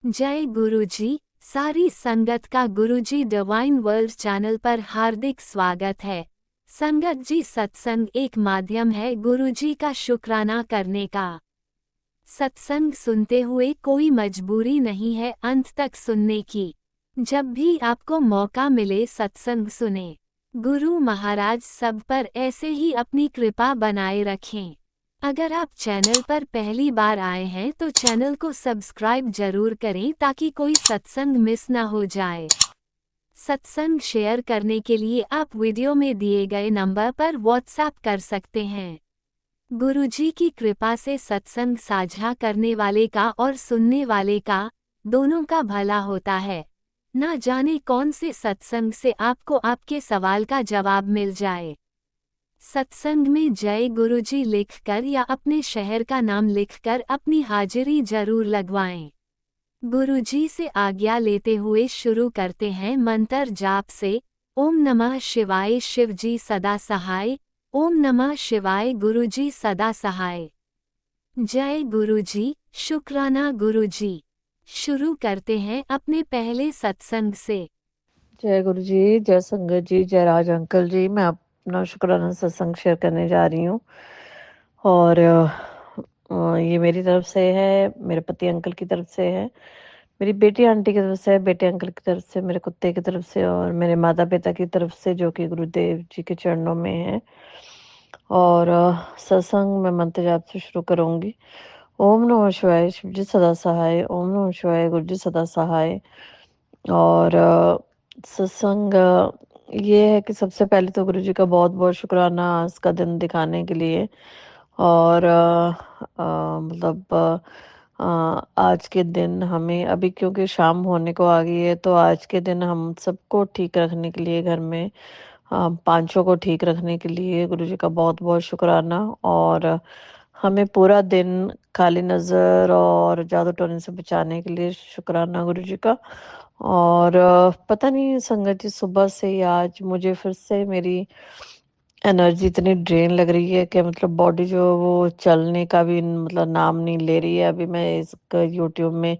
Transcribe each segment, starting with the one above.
जय गुरुजी। सारी संगत का गुरुजी डिवाइन वर्ल्ड चैनल पर हार्दिक स्वागत है। संगत जी, सत्संग एक माध्यम है गुरुजी का शुक्राना करने का। सत्संग सुनते हुए कोई मजबूरी नहीं है अंत तक सुनने की। जब भी आपको मौका मिले सत्संग सुने। गुरु महाराज सब पर ऐसे ही अपनी कृपा बनाए रखें। अगर आप चैनल पर पहली बार आए हैं तो चैनल को सब्सक्राइब जरूर करें ताकि कोई सत्संग मिस ना हो जाए। सत्संग शेयर करने के लिए आप वीडियो में दिए गए नंबर पर व्हाट्सएप कर सकते हैं। गुरुजी की कृपा से सत्संग साझा करने वाले का और सुनने वाले का दोनों का भला होता है। ना जाने कौन से सत्संग से आपको आपके सवाल का जवाब मिल जाए। सत्संग में जय गुरुजी लिखकर या अपने शहर का नाम लिखकर अपनी हाजिरी जरूर लगवाएं। गुरुजी से आज्ञा लेते हुए शुरू करते हैं मंत्र जाप से। ओम नमः शिवाय, शिवजी सदा सहाय। ओम नमः शिवाय, गुरुजी सदा सहाय। जय गुरुजी, शुक्राना गुरुजी। शुरू करते हैं अपने पहले सत्संग से। जय गुरु जी, जय संगत जी, जय राज अंकल जी। मैं अपना शुक्राना सत्संग शेयर करने जा रही हूँ और ये मेरी तरफ से है, मेरे पति अंकल की तरफ से है, मेरी बेटी आंटी की तरफ से है, बेटे अंकल की तरफ से, मेरे कुत्ते की तरफ से और मेरे माता पिता की तरफ से जो कि गुरुदेव जी के चरणों में है। और सत्संग में मंत्र जाप से शुरू करूंगी। ओम नमः शिवाय, शिव जी सदा सहाय। ओम नमः शिवाय, गुरु जी सदा सहाय। और सत्संग ये है कि सबसे पहले तो गुरु जी का बहुत बहुत शुक्राना आज का दिन दिखाने के लिए। और मतलब आज के दिन हमें अभी क्योंकि शाम होने को आ गई है तो आज के दिन हम सबको ठीक रखने के लिए घर में पांचों को ठीक रखने के लिए गुरु जी का बहुत बहुत शुक्राना। और हमें पूरा दिन काली नज़र और जादू टोने से बचाने के लिए शुक्राना गुरु जी का। और पता नहीं संगत जी, सुबह से ही आज मुझे फिर से मेरी एनर्जी इतनी ड्रेन लग रही है कि मतलब बॉडी जो है वो चलने का भी मतलब नाम नहीं ले रही है। अभी मैं इसका यूट्यूब में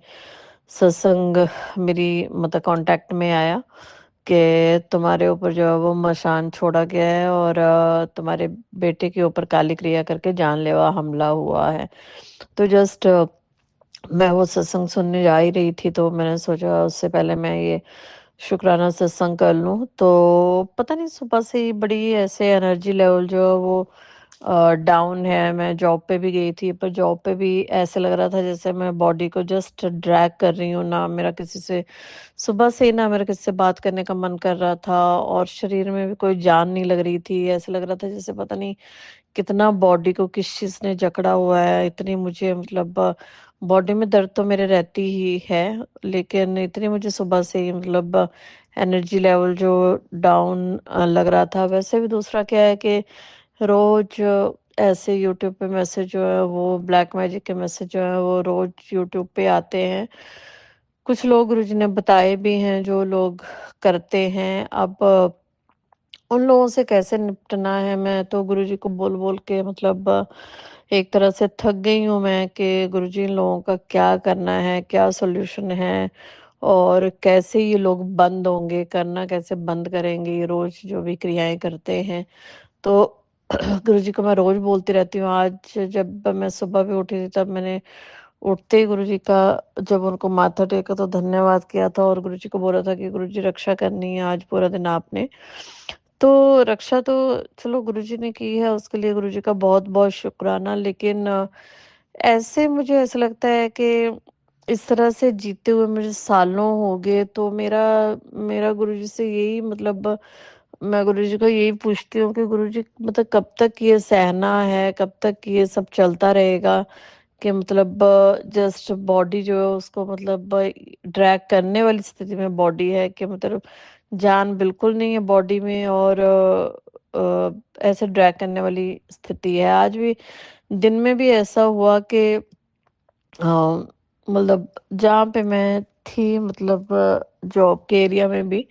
सत्संग मेरी मतलब कांटेक्ट में आया कि तुम्हारे ऊपर जो है वो मशान छोड़ा गया है और तुम्हारे बेटे के ऊपर काली क्रिया करके जानलेवा हमला हुआ है। तो जस्ट मैं वो सत्संग सुनने जा ही रही थी तो मैंने सोचा उससे पहले मैं ये शुक्राना सत्संग कर लूं। तो पता नहीं सुबह से ही बड़ी ऐसे एनर्जी लेवल जो है वो डाउन है। मैं जॉब पे भी गई थी पर जॉब पे भी ऐसे लग रहा था जैसे मैं बॉडी को जस्ट ड्रैग कर रही हूँ। ना मेरा किसी से सुबह से ही ना मेरा किसी से बात करने का मन कर रहा था और शरीर में भी कोई जान नहीं लग रही थी। ऐसे लग रहा था जैसे पता नहीं कितना बॉडी को किस चीज ने जकड़ा हुआ है। इतनी मुझे मतलब बॉडी में दर्द तो मेरे रहती ही है लेकिन इतनी मुझे सुबह से ही मतलब एनर्जी लेवल जो डाउन लग रहा था। वैसे भी दूसरा क्या है कि रोज ऐसे यूट्यूब पे मैसेज जो है वो ब्लैक मैजिक के मैसेज जो है वो रोज यूट्यूब पे आते हैं। कुछ लोग गुरुजी ने बताए भी हैं जो लोग करते हैं। अब उन लोगों से कैसे निपटना है, मैं तो गुरुजी को बोल बोल के मतलब एक तरह से थक गई हूँ मैं कि गुरुजी इन लोगों का क्या करना है, क्या सॉल्यूशन है और कैसे ये लोग बंद होंगे, करना कैसे बंद करेंगे ये रोज जो भी क्रियाएं करते हैं। तो गुरुजी को मैं रोज बोलती रहती हूँ। आज जब मैं सुबह भी उठी थी तब मैंने उठते ही गुरुजी का जब उनको माथा टेका तो धन्यवाद किया था और गुरुजी को बोला था कि गुरुजी रक्षा करनी है आज पूरा दिन आपने। तो रक्षा तो चलो गुरुजी ने की है, उसके लिए गुरुजी का बहुत-बहुत शुक्राना। लेकिन ऐसे मुझे ऐसा लगता है कि इस तरह से जीते हुए मुझे सालों हो गए तो मेरा मेरा गुरुजी से यही मतलब मैं गुरुजी को यही पूछती हूँ कि गुरुजी मतलब कब तक ये सहना है, कब तक ये सब चलता रहेगा कि मतलब जस्ट बॉडी जो है उसको मतलब ड्रैग करने वाली स्थिति में बॉडी है कि मतलब जान बिल्कुल नहीं है बॉडी में और ऐसे ड्रैग करने वाली स्थिति है। आज भी दिन में भी ऐसा हुआ कि मतलब जहाँ पे मैं थी मतलब जॉब के एरिया में भी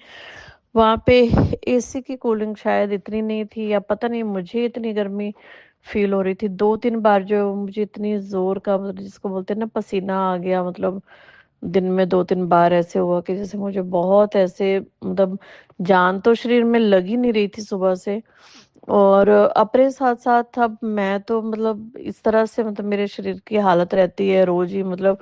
वहाँ पे एसी की कूलिंग शायद इतनी नहीं थी या पता नहीं मुझे इतनी गर्मी फील हो रही थी। 2-3 बार जो मुझे इतनी जोर का मतलब जिसको बोलते हैं ना पसीना आ गया मतलब दिन में 2-3 बार ऐसे हुआ कि जैसे मुझे बहुत ऐसे मतलब जान तो शरीर में लग ही नहीं रही थी सुबह से। और अपने साथ-साथ अब मैं तो मतलब इस तरह से मतलब मेरे शरीर की हालत रहती है रोज़ ही, मतलब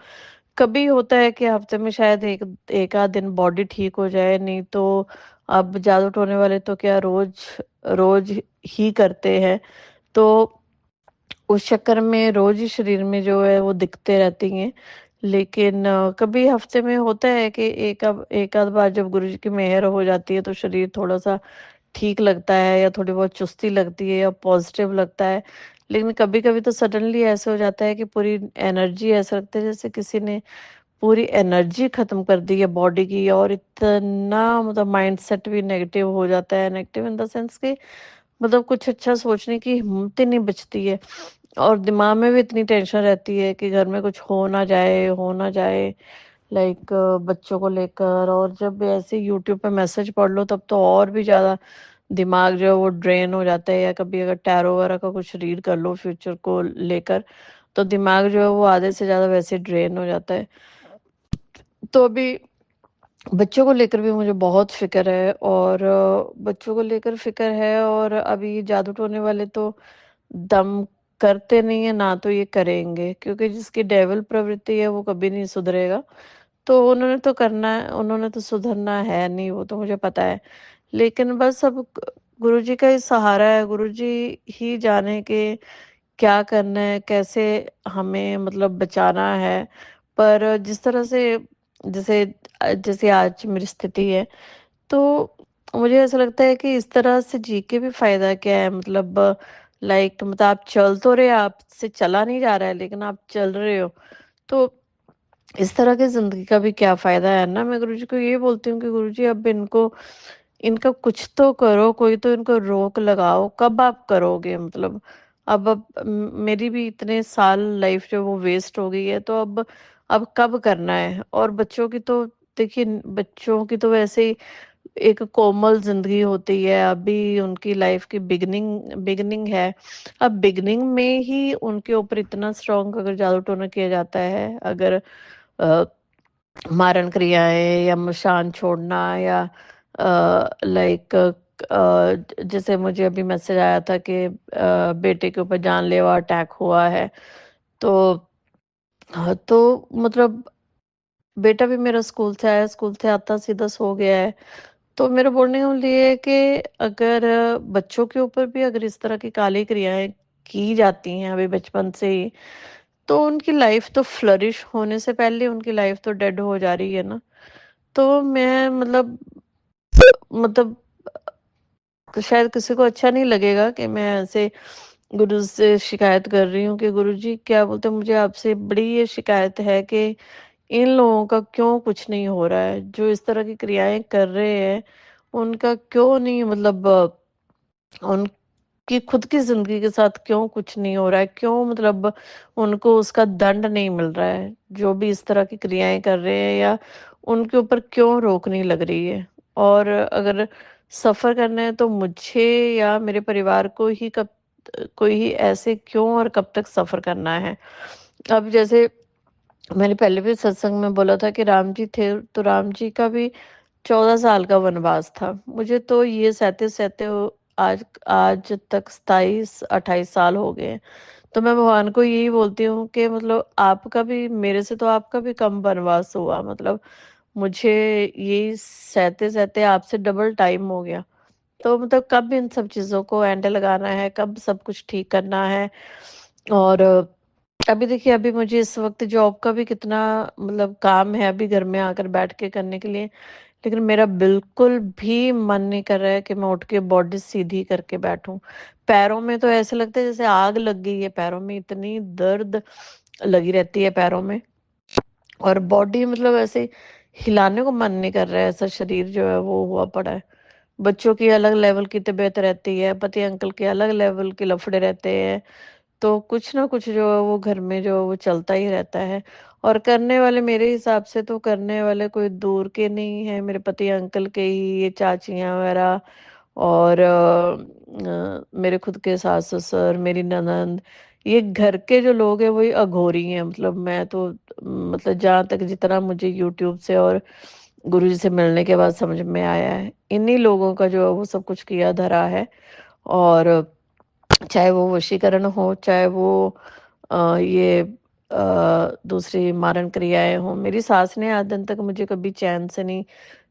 कभी होता है कि हफ्ते में शायद एक आध दिन बॉडी ठीक हो जाए, नहीं तो अब जादू टोने वाले तो क्या रोज़ रोज़ ही करते हैं। तो उस चक्कर में रोज़ ही शरीर में जो है वो दिक्कतें रहती हैं। लेकिन कभी हफ्ते में होता है कि एक आध बार जब गुरु जी की मेहर हो जाती है तो शरीर थोड़ा-सा ठीक लगता है या थोड़ी बहुत चुस्ती लगती है या पॉजिटिव लगता है। लेकिन कभी-कभी तो सडनली ऐसे हो जाता है कि पूरी एनर्जी ऐसा लगता है जैसे किसी ने पूरी एनर्जी खत्म कर दी है बॉडी की, और इतना मतलब माइंडसेट भी नेगेटिव हो जाता है। नेगेटिव इन द सेंस कि मतलब कुछ अच्छा सोचने की हिम्मत ही नहीं बचती है, और दिमाग में भी इतनी टेंशन रहती है कि घर में कुछ हो ना जाए, लाइक बच्चों को लेकर। और जब ऐसे यूट्यूब पे मैसेज पढ़ लो तब तो और भी ज़्यादा दिमाग जो है वो ड्रेन हो जाता है, या कभी अगर टैरो वगैरह का कुछ रीड कर लो फ्यूचर को लेकर, तो दिमाग जो है वो आधे से ज़्यादा वैसे ड्रेन हो जाता है। तो अभी बच्चों को लेकर भी मुझे बहुत फ़िक्र है, और बच्चों को लेकर फ़िक्र है, और अभी जादू टोने वाले तो दम करते नहीं है, ना तो ये करेंगे, क्योंकि जिसकी डेविल प्रवृत्ति है वो कभी नहीं सुधरेगा। तो उन्होंने तो सुधरना है नहीं, वो तो मुझे पता है। लेकिन बस अब गुरुजी का ही सहारा है, गुरुजी ही जाने कि क्या करना है, कैसे हमें मतलब बचाना है। पर जिस तरह से जैसे जैसे आज मेरी स्थिति है, तो मुझे ऐसा लगता है कि इस तरह से जी के भी फ़ायदा क्या है, मतलब लाइक मतलब आप चल तो रहे, आपसे चला नहीं जा रहा है, लेकिन आप चल रहे हो। तो इस तरह की ज़िंदगी का भी क्या फ़ायदा है ना? मैं गुरुजी को ये बोलती हूँ कि गुरुजी अब इनका कुछ तो करो, कोई तो इनको रोक लगाओ, कब आप करोगे? मतलब मेरी भी इतने साल लाइफ़ जो वो वेस्ट हो गई है, तो अब कब करना है? और बच्चों की तो देखिए, बच्चों की तो वैसे ही एक कोमल ज़िंदगी होती है, अभी उनकी लाइफ़ की बिगिनिंग बिगिनिंग है। अब बिगिनिंग में ही उनके ऊपर इतना स्ट्रॉन्ग अगर जादू टोना किया जाता है, अगर अ, मारण क्रियाएँ या मशान छोड़ना, या लाइक जैसे मुझे अभी मैसेज आया था कि बेटे के ऊपर जानलेवा अटैक हुआ है। तो हाँ, तो मतलब बेटा भी मेरा स्कूल से आया, स्कूल से आता सीधा सो गया है। तो मेरा बोलने का मतलब ये है कि अगर बच्चों के ऊपर भी अगर इस तरह की काली क्रियाएँ की जाती हैं अभी बचपन से ही, तो उनकी लाइफ़ तो फ्लरिश होने से पहले उनकी लाइफ़ तो डेड हो जा रही है ना। तो मैं मतलब तो शायद किसी को अच्छा नहीं लगेगा कि मैं ऐसे गुरु से शिकायत कर रही हूँ कि गुरुजी क्या बोलते हैं, मुझे आपसे बड़ी ये शिकायत है कि इन लोगों का क्यों कुछ नहीं हो रहा है, जो इस तरह की क्रियाएं कर रहे हैं उनका क्यों नहीं, मतलब उनकी खुद की जिंदगी के साथ क्यों कुछ नहीं हो रहा है, क्यों मतलब उनको उसका दंड नहीं मिल रहा है, जो भी इस तरह की क्रियाएं कर रहे हैं, या उनके ऊपर क्यों रोक नहीं लग रही है। और अगर सफर करना है तो मुझे या मेरे परिवार को ही कब कोई ही ऐसे क्यों और कब तक सफर करना है। अब जैसे मैंने पहले भी सत्संग में बोला था कि राम जी थे, तो राम जी का भी 14 साल का वनवास था। मुझे तो ये सहते-सहते आज आज तक 27-28 साल हो गए हैं। तो मैं भगवान को यही बोलती हूँ कि मतलब आपका भी मेरे से तो आपका भी कम वनवास हुआ, मतलब मुझे ये सहते-सहते आपसे डबल टाइम हो गया। तो मतलब कब इन सब चीज़ों को एंड लगाना है, कब सब कुछ ठीक करना है। और अभी देखिए, अभी मुझे इस वक़्त जॉब का भी कितना मतलब काम है अभी घर में आकर बैठ के करने के लिए, लेकिन मेरा बिल्कुल भी मन नहीं कर रहा है कि मैं उठ के बॉडी सीधी करके बैठूँ। पैरों में तो ऐसे लगता है जैसे आग लग गई है पैरों में, इतनी दर्द लगी रहती है पैरों में, और बॉडी मतलब ऐसे हिलाने को मन नहीं कर रहा है, ऐसा शरीर जो है वो हुआ पड़ा है। बच्चों की अलग लेवल की तबीयत रहती है, पति अंकल के अलग लेवल के लफड़े रहते हैं। तो कुछ ना कुछ जो है वो घर में जो है वो चलता ही रहता है। और करने वाले मेरे हिसाब से तो करने वाले कोई दूर के नहीं है, मेरे पति अंकल के ही ये चाचियाँ वगैरह, और मेरे खुद के सास ससुर, मेरी ननंद, ये घर के जो लोग हैं वही अघोरी हैं। मतलब मैं तो मतलब जहाँ तक जितना मुझे यूट्यूब से और गुरुजी से मिलने के बाद समझ में आया है, इन्हीं लोगों का जो है वो सब कुछ किया धरा है। और चाहे वो वशीकरण हो, चाहे वो ये दूसरी मारण क्रियाएं हों। मेरी सास ने आज दिन तक मुझे कभी चैन से नहीं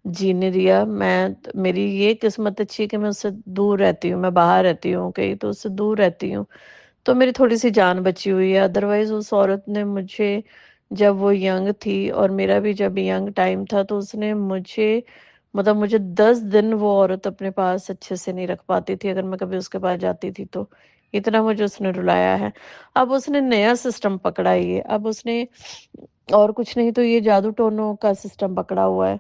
जीने दिया। मेरी ये किस्मत अच्छी है कि मैं उससे दूर रहती हूँ, मैं बाहर रहती हूँ कहीं, तो उससे दूर रहती हूँ, तो मेरी थोड़ी सी जान बची हुई है। अदरवाइज उस औरत ने मुझे, जब वो यंग थी और मेरा भी जब यंग टाइम था, तो उसने मुझे मतलब मुझे 10 दिन वो औरत अपने पास अच्छे से नहीं रख पाती थी अगर मैं कभी उसके पास जाती थी तो। इतना मुझे उसने रुलाया है। अब उसने नया सिस्टम पकड़ा है ये, अब उसने और कुछ नहीं तो ये जादू टोनों का सिस्टम पकड़ा हुआ है।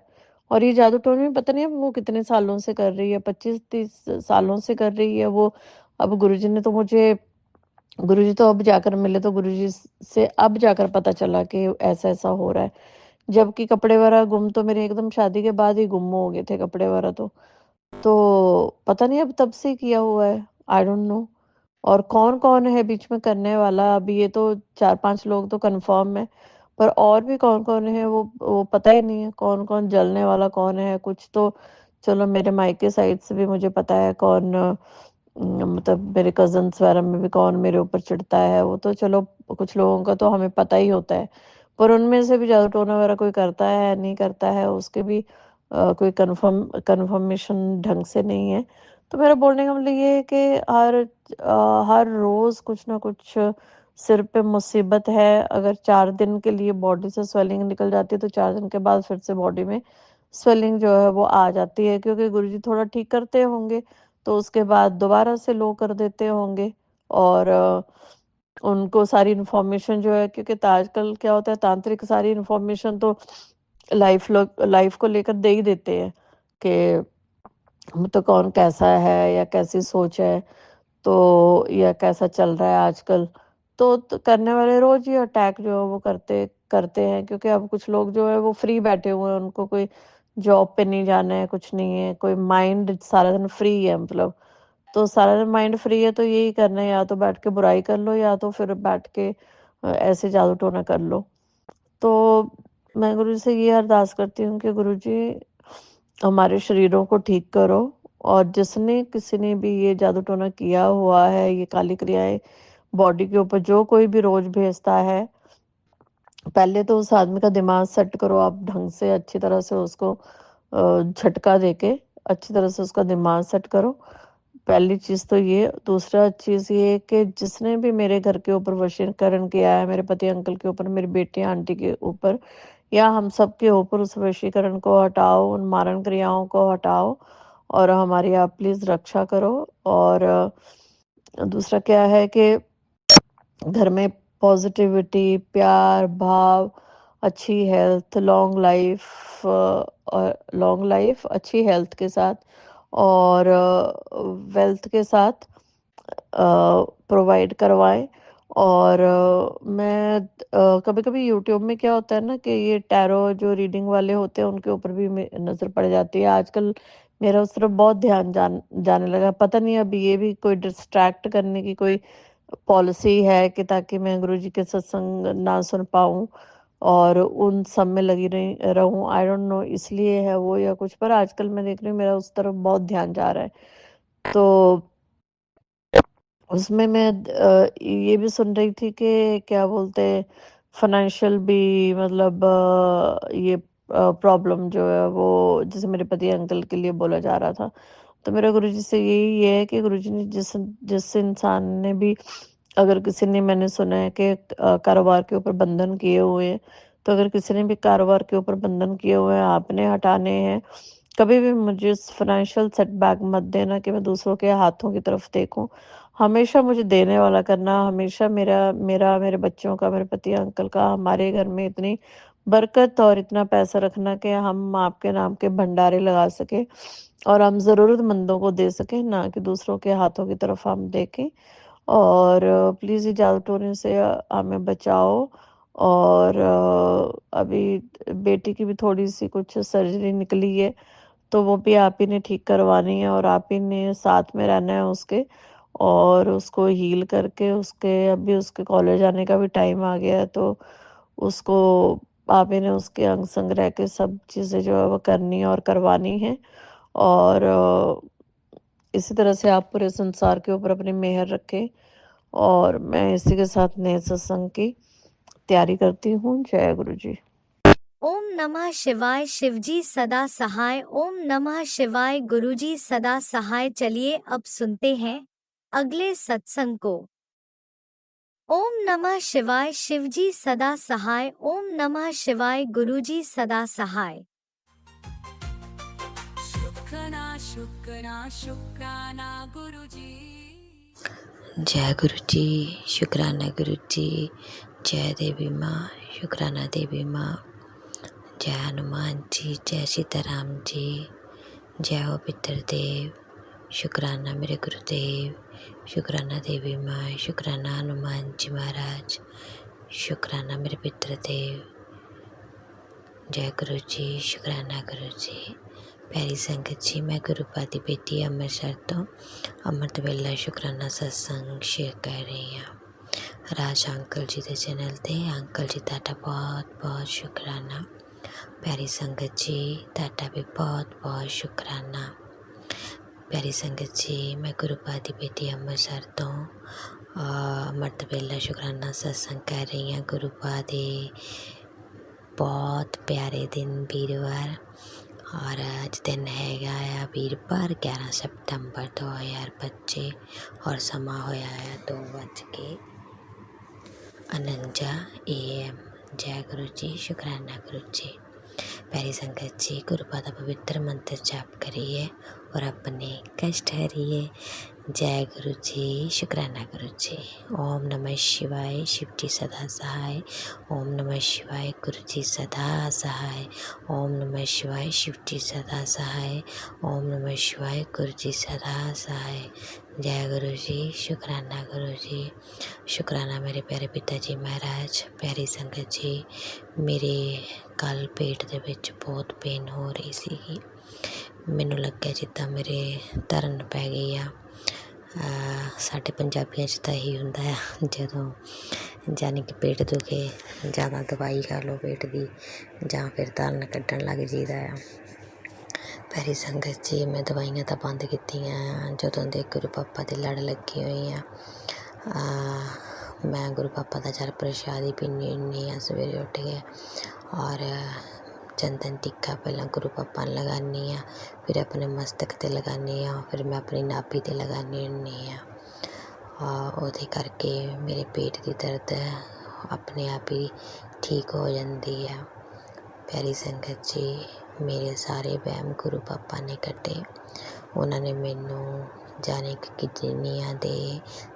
और ये जादू टोने में पता नहीं अब वो कितने सालों से कर रही है, 25-30 सालों से कर रही है वो। अब गुरुजी ने तो मुझे गुरुजी तो अब जाकर मिले, तो गुरुजी से अब जाकर पता चला कि ऐसा ऐसा हो रहा है। जबकि कपड़े वगैरह गुम तो मेरे एकदम शादी के बाद ही गुम हो गए थे कपड़े वगैरह तो पता नहीं अब तब से किया हुआ है। I don't know. और कौन कौन है बीच में करने वाला, अभी ये तो 4-5 लोग तो कंफर्म है, पर और भी कौन कौन है वो पता ही नहीं है। कौन कौन जलने वाला कौन है कुछ तो। चलो मेरे मायके साइड से भी मुझे पता है कौन, मतलब मेरे कजन्स वगैरह में भी कौन मेरे ऊपर चिढ़ता है, वो तो चलो कुछ लोगों का तो हमें पता ही होता है। पर उनमें से भी जादू टोना वगैरह कोई करता है नहीं करता है, उसके भी कोई कंफर्मेशन ढंग से नहीं है। तो मेरा बोलने का मतलब ये है कि हर रोज कुछ ना कुछ सिर पे मुसीबत है। अगर 4 दिन के लिए बॉडी से स्वेलिंग निकल जाती है, तो 4 दिन के बाद फिर से बॉडी में स्वेलिंग जो है वो आ जाती है, क्योंकि गुरुजी थोड़ा ठीक करते होंगे, तो उसके बाद दोबारा से लो कर देते होंगे। और उनको सारी इन्फॉर्मेशन जो है, क्योंकि आजकल क्या होता है, तांत्रिक सारी इन्फॉर्मेशन तो लाइफ को लेकर दे ही देते हैं कि तो कौन कैसा है या कैसी सोच है, तो या कैसा चल रहा है आजकल। तो करने वाले रोज ही अटैक जो है वो करते करते हैं, क्योंकि अब कुछ लोग जो है वो फ्री बैठे हुए हैं, उनको कोई जॉब पे नहीं जाना है, कुछ नहीं है, कोई माइंड सारा दिन फ्री है। मतलब तो सारा दिन माइंड फ्री है, तो यही करना है, या तो बैठ के बुराई कर लो, या तो फिर बैठ के ऐसे जादू टोना कर लो। तो मैं गुरु जी से ये अरदास करती हूँ कि गुरु जी हमारे शरीरों को ठीक करो, और जिसने किसी ने भी ये जादू टोना किया हुआ है, ये काली क्रियाएं बॉडी के ऊपर जो कोई भी रोज भेजता है, पहले तो उस आदमी का दिमाग सेट करो आप ढंग से, अच्छी तरह से उसको झटका देके अच्छी तरह से उसका दिमाग सेट करो। पहली चीज तो ये। दूसरा चीज ये कि जिसने भी मेरे घर के ऊपर वशीकरण किया है, मेरे पति अंकल के ऊपर, मेरी बेटी आंटी के ऊपर, या हम सब के ऊपर, उस वशीकरण को हटाओ, उन मारण क्रियाओं को हटाओ, और हमारी आप प्लीज रक्षा करो। और दूसरा क्या है कि घर में पॉजिटिविटी, प्यार भाव, अच्छी हेल्थ, लॉन्ग लाइफ अच्छी हेल्थ के साथ, और वेल्थ के साथ प्रोवाइड करवाएं। और मैं कभी कभी यूट्यूब में क्या होता है ना कि ये टैरो जो रीडिंग वाले होते हैं उनके ऊपर भी नजर पड़ जाती है आजकल। मेरा उस तरफ बहुत ध्यान जाने लगा। पता नहीं अब ये भी कोई डिस्ट्रैक्ट करने की कोई पॉलिसी है कि ताकि मैं गुरुजी के सत्संग ना सुन पाऊँ और उन सब में लगी रही रहूं। आई डोंट नो इसलिए है वो या कुछ, पर आजकल मैं देख रही हूँ मेरा उस तरफ बहुत ध्यान जा रहा है। तो उसमें मैं ये भी सुन रही थी कि क्या बोलते हैं, फाइनेंशियल भी मतलब ये प्रॉब्लम जो है वो जैसे मेरे पति अंकल के लिए बोला जा रहा था। तो मेरा गुरुजी से यही ये है कि गुरुजी ने जिस जिस इंसान ने भी, अगर किसी ने, मैंने सुना है कि कारोबार के ऊपर बंधन किए हुए हैं, तो अगर किसी ने भी कारोबार के ऊपर बंधन किए हुए हैं, आपने हटाने हैं। कभी भी मुझे फाइनेंशियल सेटबैक मत देना कि मैं दूसरों के हाथों की तरफ देखूं। हमेशा मुझे देने वाला करना, हमेशा मेरा मेरा मेरे बच्चों का, मेरे पति अंकल का, हमारे घर में इतनी बरकत और इतना पैसा रखना कि हम आपके नाम के भंडारे लगा सके और हम जरूरतमंदों को दे सके, ना कि दूसरों के हाथों की तरफ हम देखें। और प्लीज़ ये जादू टोने से हमें बचाओ। और अभी बेटी की भी थोड़ी सी कुछ सर्जरी निकली है, तो वो भी आप ही ने ठीक करवानी है और आप ही ने साथ में रहना है उसके। और उसको हील करके उसके अभी उसके कॉलेज आने का भी टाइम आ गया है, तो उसको आप ही ने उसके अंग संग रह के सब चीज़ें जो है वो करनी है और करवानी है। और इसी तरह से आप पूरे संसार के ऊपर अपनी मेहर रखें। और मैं इसी के साथ नए सत्संग की तैयारी करती हूँ। जय गुरु जी। ओम नमः शिवाय। शिवजी सदा सहाय। ओम नमः शिवाय। गुरुजी सदा सहाय। चलिए अब सुनते हैं अगले सत्संग को। ओम नमः शिवाय। शिवजी सदा सहाय। ओम नमः शिवाय। गुरुजी सदा सहाय। शुक्राना गुरुजी। जय गुरु जी, शुक्राना गुरु जी। जय देवी माँ, शुक्राना देवी माँ। जय हनुमान जी, जय सीताराम जी। जय हो पितृदेव, शुक्राना मेरे गुरुदेव। शुक्राना देवी माँ, शुक्राना हनुमान जी महाराज। शुक्राना मेरे पितृदेव। जय गुरु जी, शुक्राना गुरु जी। प्यारी संगत जी, मैं गुरुपादी बेटी ਅੰਮ੍ਰਿਤਸਰ ਤੋਂ ਅੰਮ੍ਰਿਤ ਵੇਲਾ ਸ਼ੁਕਰਾਨਾ ਸਤਸੰਗ ਸ਼ੇਅਰ ਕਰ ਰਹੀ ਹਾਂ ਰਾਜ ਅੰਕਲ ਜੀ ਦੇ ਚੈਨਲ 'ਤੇ। ਅੰਕਲ ਜੀ ਤੁਹਾਡਾ ਬਹੁਤ ਬਹੁਤ ਸ਼ੁਕਰਾਨਾ। ਪਿਆਰੀ ਸੰਗਤ ਜੀ, ਤੁਹਾਡਾ ਵੀ ਬਹੁਤ ਬਹੁਤ ਸ਼ੁਕਰਾਨਾ। ਪਿਆਰੀ ਸੰਗਤ ਜੀ, ਮੈਂ ਗੁਰੂਪਾਦੀ ਬੇਟੀ ਅੰਮ੍ਰਿਤਸਰ ਤੋਂ ਅੰਮ੍ਰਿਤ ਵੇਲਾ ਸ਼ੁਕਰਾਨਾ ਸਤਸੰਗ ਕਰ ਰਹੀ ਹਾਂ। ਗੁਰੂਪਾਦੀ बहुत प्यारे दिन वीरवार, और आज दिन हैगा आ वीरवार 11 सितंबर 2025 और समा होया है 2:49 AM। जय गुरु जी, शुक्राना गुरु जी। प्यारी संगत जी, गुरुपाद का पवित्र मंत्र जाप करिए और अपने कष्ट हरिए। जय गुरु जी, शुक्राना गुरु जी। ओम नमः शिवाय। शिव जी सदा सहाय। ओम नमः शिवाय। गुरु जी सदा सहाय। ओम नमः शिवाय। शिव जी सदा सहाय। ओम नमः शिवाय। गुरु जी सदा सहाय। जय गुरु जी, शुक्राना गुरु जी। शुक्राना मेरे प्यारे पिता जी महाराज। प्यारी संगत जी, मेरे कल पेट ਦੇ ਵਿੱਚ ਬਹੁਤ ਪੇਨ ਹੋ ਰਹੀ ਸੀਗੀ। ਮੈਨੂੰ ਲੱਗਿਆ ਜਿੱਦਾਂ ਮੇਰੇ ਧਰਨ ਪੈ ਗਈ ਆ। ਸਾਡੇ ਪੰਜਾਬੀਆਂ 'ਚ ਤਾਂ ਇਹੀ ਹੁੰਦਾ ਆ, ਜਦੋਂ ਯਾਨੀ ਕਿ ਪੇਟ ਦੁਖੇ ਜ਼ਿਆਦਾ ਦਵਾਈ ਖਾ ਲਓ ਪੇਟ ਦੀ, ਜਾਂ ਫਿਰ ਧਰਨ ਕੱਢਣ ਲੱਗ ਜੀਦਾ ਆ। ਪਿਆਰੀ ਸੰਗਤ ਜੀ, ਮੈਂ ਦਵਾਈਆਂ ਤਾਂ ਬੰਦ ਕੀਤੀਆਂ ਆ ਜਦੋਂ ਦੇ ਗੁਰੂ ਪਾਪਾ ਦੇ ਲੜ ਲੱਗੀ ਹੋਈ ਆ। ਮੈਂ ਗੁਰੂ ਪਾਪਾ ਦਾ ਜਲ ਪ੍ਰਸ਼ਾਦ ਹੀ ਪੀਂਦੀ ਹੁੰਦੀ ਹਾਂ ਸਵੇਰੇ ਉੱਠ ਕੇ। और चंदन टिक्का पहला गुरु पापा ने लगानी है, फिर अपने मस्तक ते लगानी है, फिर मैं अपनी नाभि ते लगानी हुन्नी आ। ਉਹਦੇ ਕਰਕੇ ਮੇਰੇ पेट की दर्द अपने आप ही ठीक हो जाती है। प्यारी संगत जी, मेरे सारे वहम गुरु पापा ने कटे। उन्होंने मैनू जाने कि दुनिया दे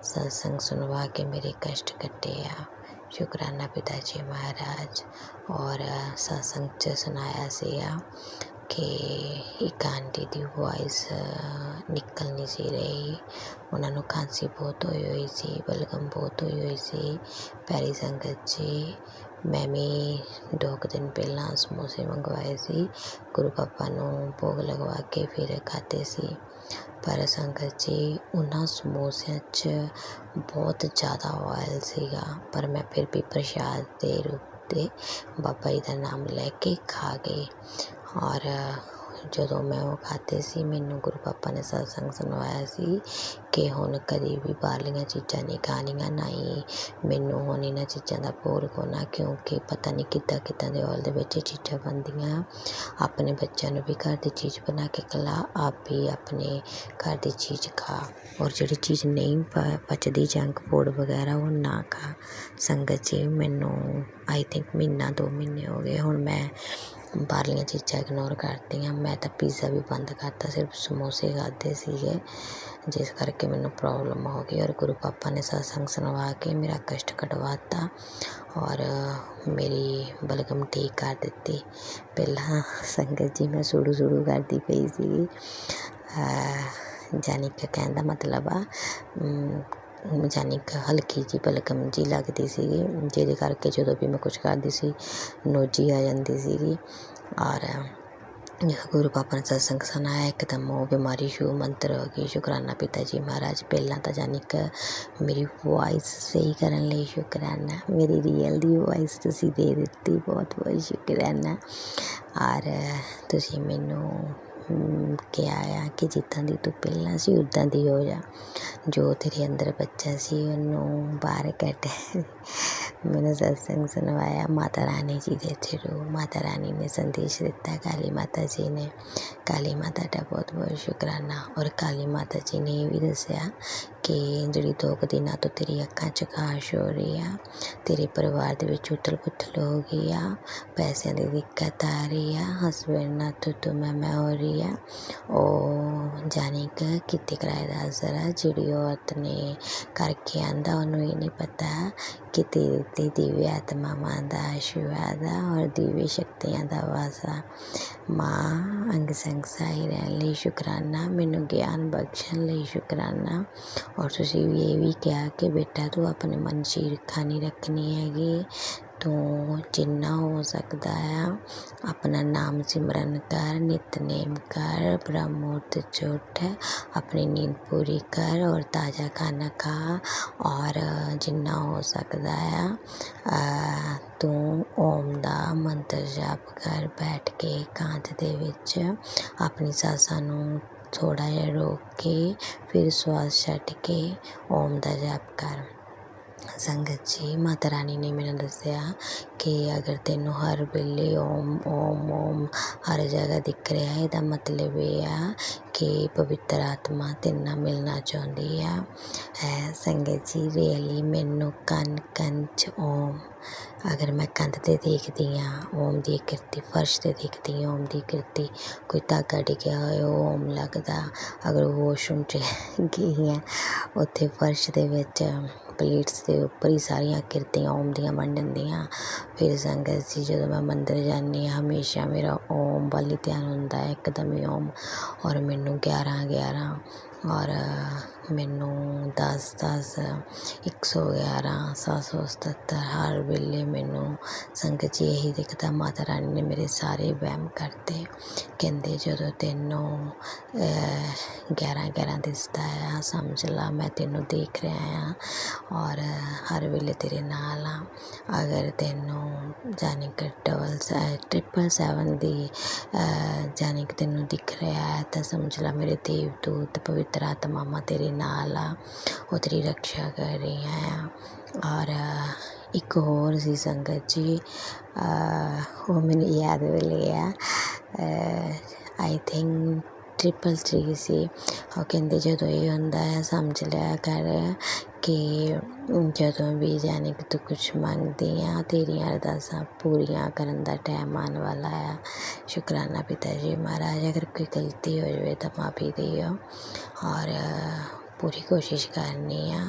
सत्संग सुनवा के मेरे कष्ट कटे आ। शुक्राना पिता जी महाराज। और सत्संग च सुनाया सीगा कि एक आंटी की वॉइस निकल नहीं सी रही, उन्होंने खांसी बहुत हुई सी, बलगम बहुत हुई सी। प्यारी संगत जी, मैं भी 2 दिन पहला समोसे मंगवाए सी, गुरु पापा नू भोग लगवा के फिर खाते सी। पर संगत जी, उन्होंने समोसिया च बहुत ज़्यादा ऑयल सीगा, पर मैं फिर भी प्रसाद के रूप ते बाबा जी का नाम लैके खा गई। और ਜਦੋਂ मैं वो खाते सी, मैनू गुरु पापा ने सत्संग सुनवाया सी कि हुण कदी भी बाहरलियां चीज़ां नहीं खानियां, ना ही मैनू हुण इन्हां चीज़ां दा भोग होना, क्योंकि पता नहीं किद्दां किद्दां दे ऑयल दे विच चीज़ां बनदियां। अपने बच्चों नू भी घर दी चीज़ बना के खिला, आप भी अपने घर दी चीज़ खा, और जिहड़ी चीज़ नहीं पचदी जंक फूड वगैरह वो ना खा। संगत जी, मैनू आई थिंक महीना 2 महीने हो गए हुण मैं बाहरलियां चीज़ां इग्नोर करती हाँ। मैं तो पिज़्ज़ा भी बंद करता, सिर्फ समोसे खाते सीगे, जिस करके मैनू प्रॉब्लम हो गई। और गुरु पापा ने सत्संग सुनवा के मेरा कष्ट कटवाता और मेरी बलगम ठीक कर दी। पहला संगत जी मैं सुड़ू सुड़ू करती पई सी, जानी कि कहने का मतलब आ जानी कि हल्की जी बलगम जी लगती सी, जिहदे करके जदों भी मैं कुछ करती सी नोजी आ जाती सी। और गुरु पापा ने सत्संग सुनाया एकदम वो बीमारी शू मंत्र हो गई। शुकराना पिता जी महाराज। पहला तो जानी कि मेरी वॉइस सही करने लिए शुकराना, मेरी रियल दी वॉइस तुसी दे दिती, बहुत बहुत शुकराना। और तुसी मैनू किहा आ कि जिद्दां दी तू पहलां सी उद्दां दी हो जा, जो तेरे अंदर बच्चा सी उन्होंने बाहर कढ़। मैंने सत्संग सुनवाया माता रानी जी दे थ्रू। माता रानी ने संदेश दिता, काली माता जी ने। काली माता का बहुत बहुत शुकराना। और काली माता जी ने यह भी दसिया कि जिहड़ी 2 दिनों तो तेरी अक्खां च खाश हो रही आ, तेरे परिवार दे विच उथल पुथल हो गई आ, पैसों की दिक्कत आ रही है, हसबैंड ना तू मैं हो रही है। ਉਹ ਜਾਣੀ ਕਿ ਕੀਤੇ ਕਿਰਾਏ ਦਾ ਅਸਰ ਆ। ਜਿਹੜੀ ਔਰਤ ਨੇ ਕਰਕੇ ਆਂਦਾ ਉਹਨੂੰ ਇਹ ਨਹੀਂ ਪਤਾ ਕਿ ਤੇਰੇ 'ਤੇ ਦਿव्य ਆਤਮਾਵਾਂ ਦਾ ਆਸ਼ੀਰਵਾਦ ਆ ਔਰ ਦਿव्य ਸ਼ਕਤੀਆਂ ਦਾ ਵਾਸ ਆ। ਮਾਂ ਅੰਗ ਸੰਗ ਸਹਾਈ ਰਹਿਣ ਲਈ ਸ਼ੁਕਰਾਨਾ, ਮੈਨੂੰ ਗਿਆਨ ਬਖਸ਼ਣ ਲਈ ਸ਼ੁਕਰਾਨਾ। ਔਰ ਤੁਸੀਂ ਵੀ ਇਹ ਵੀ ਕਿਹਾ ਕਿ ਬੇਟਾ ਤੂੰ ਆਪਣੇ ਮਨ 'ਚ ਈਰਖਾ ਨਹੀਂ ਰੱਖਣੀ ਹੈਗੀ, ਤੂੰ ਜਿੰਨਾ ਹੋ ਸਕਦਾ ਆ अपना नाम सिमरन कर, नितनेम कर, ब्रह्म मुहूर्त च उठ, अपनी नींद पूरी कर और ताज़ा खाना खा। और जिन्ना हो सकता है तू ओम दा मंत्र जाप कर बैठ के एकांत दे विच। अपनी सांसां नूं थोड़ा जिहा रोक के फिर श्वास छड्ड के ओम दा जाप कर। संगत जी माता रानी ने मैंने दसिया कि अगर तेनों हर वेले ओम ओम ओम हर जगह दिख रहा है, इसका मतलब ये आ कि पवित्र आत्मा तेरे नाल मिलना चाहती है। संगत जी रियली मैनू कन कंच ओम, अगर मैं कंध ते देखती हाँ ओम दी कृति, फर्श ते देखती हाँ ओम दी कृति, कोई धागा डिग्या होए ओम लगदा। अगर वॉशरूम च गई हैं उत्थे फर्श दे विच प्लेट्स के उपर ही सारिया किरतियाँ ओम दियां बन जांदियां। फिर संगत जी जो मैं मंदिर जानी हमेशा मेरा ओम वाल ही ध्यान होंदा है, एकदम ही ओम। और मैनू 11-11 और मैनू 10-10 111 777 हर वेले मैनू संगत जी यही दिखता। माता रानी ने मेरे सारे वहम करते, कहते जो तेनों 11-11 दिसदा है समझ ला मैं तेनों देख रहा हाँ और हर वेले तेरे नाल आ। अगर तेनों जानी कि 777 दी जानी कि तेनों दिख रहा है तो समझ ला मेरे देवदूत पवित्र आत्मावां तेरे नाल आ, वो तेरी रक्षा कर रही हैं। और एक होर सी संगत जी वो मैनू याद वेले आ आई थिंक 333 सी। और कहते जो ये होंदा है समझ लिया कर कि जदों भी जाने कि तू कुछ मंगदी आ तेरियां अरदासां पूरियां करन दा टाइम आने वाला है। शुकराना पिता जी महाराज। अगर कोई गलती हो जाए तो माफ़ी दियो और पूरी कोशिश करनी आ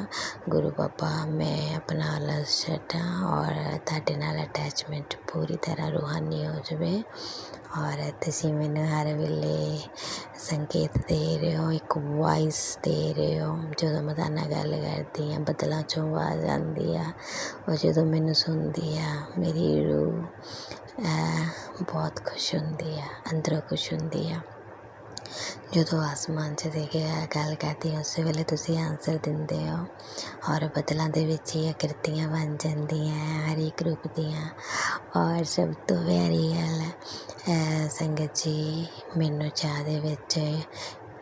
गुरु बाबा मैं अपना आलस छड्डां और तुहाडे नाल अटैचमेंट पूरी तरह रूहानी हो जाए। और तुसीं मैनूं हर वेले संकेत दे रहे हो, एक वॉइस दे रहे हो। जो मैं तुहाडे नाल गल करदी हाँ बदलां चों आवाज़ आंदी आ और जो मैनूं सुनदी आ मेरी रूह बहुत खुश हुंदी आ, अंदरों खुश हुंदी आ। जो आसमान च देखे गल करती उस वेले तुसीं आंसर दिंदे हो और बदलों दे विच ही आकृतियां बन जांदियां हर एक रूप दियां। और सब तो प्यारी गल संगत जी मैनू चाह दे विच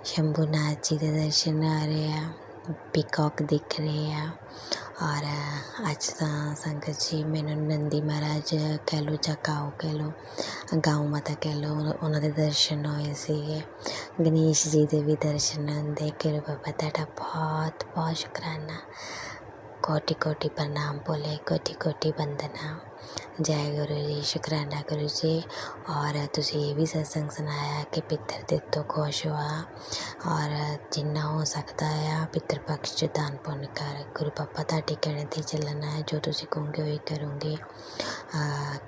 शंभूनाथ जी दे दर्शन आ रहे हैं, पीकॉक दिख रहे हैं। और अज तो संगत जी मैनू नंदी महाराज कह लो या काओ कह लो, गाँव माता कह लो, उन्होंने दर्शन होए सीगे। गणेश जी के भी दर्शन होंदे। गुरु बाबा तुहाडा बहुत बहुत शुकराना, कोटि कोटि प्रणाम बोले, कोटि कोटि वंदना। जय गुरु जी। शुकराना गुरु जी। और तुसीं ये भी सत्संग सुनाया कि पितर तेरे तो खुश हुआ और जिन्ना हो सकता है पितर पक्ष च दान पुण्य कर। गुरु पापा तुहाडे कहने ते चलना है, जो तुसीं कहोगे वही करूँगी।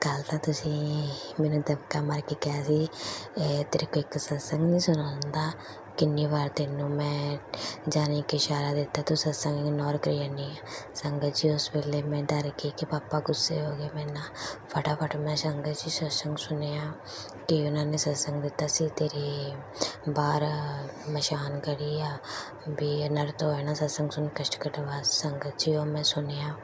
कल तो तुसीं मैनूं दबका मार के कहा सी तेरे को एक सत्संग नहीं सुना किन्नी बार तेनों मैं जाने के इशारा दिता, तू सत्संग इग्नोर करी जानी है। संगत जी उस वेले मैं डर गई कि पापा गुस्से हो गए मेरे नाल। फटाफट मैं संगत जी सत्संग सुनिया कि उन्होंने सत्संग दिता सी, तेरी बाहर मशान गढ़ी आ भी नरत होया ना सत्संग सुन कष्ट कटवा। संगत जी वो मैं सुनिया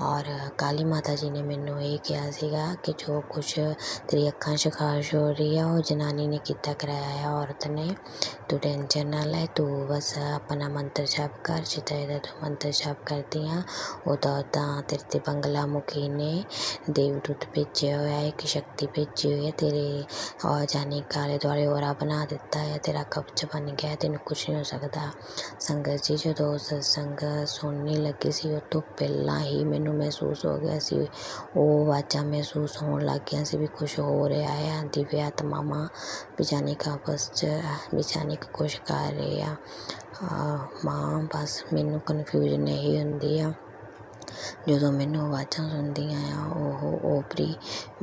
और काली माता जी ने मैनू ये कहा सीगा कि जो कुछ तेरी अखां च खारश हो रही है वो जनानी ने किता कराया है, औरत ने। तू टेंशन ना ले, तू बस अपना मंत्र जाप कर, जिदा तू मंत्र जाप करती हाँ उदा उदा तेरे ते बंगला मुखी ने देवदूत भेजे हुए है, एक शक्ति भेजी हुई है तेरे और जानी के आले दुआले ओरा बना दिता है, तेरा कब्ज बन गया है, तेन कुछ नहीं हो सकता। संगत जी जो सत्संग सुनने लगी सी उस तो पहला ही मैनू महसूस हो गया सी, वो आवाज़ां महसूस होने लग गया सी भी कुछ हो रहा है। दिव्य आत्मावां बिजानी का आपस च बिजानी कुछ कर रहे आ। मां बस मैनू कन्फ्यूजन यही हुंदी आ ਜਦੋਂ ਮੈਨੂੰ ਆਵਾਜ਼ਾਂ ਸੁਣਦੀਆਂ ਆ ਉਹ ਓਪਰੀ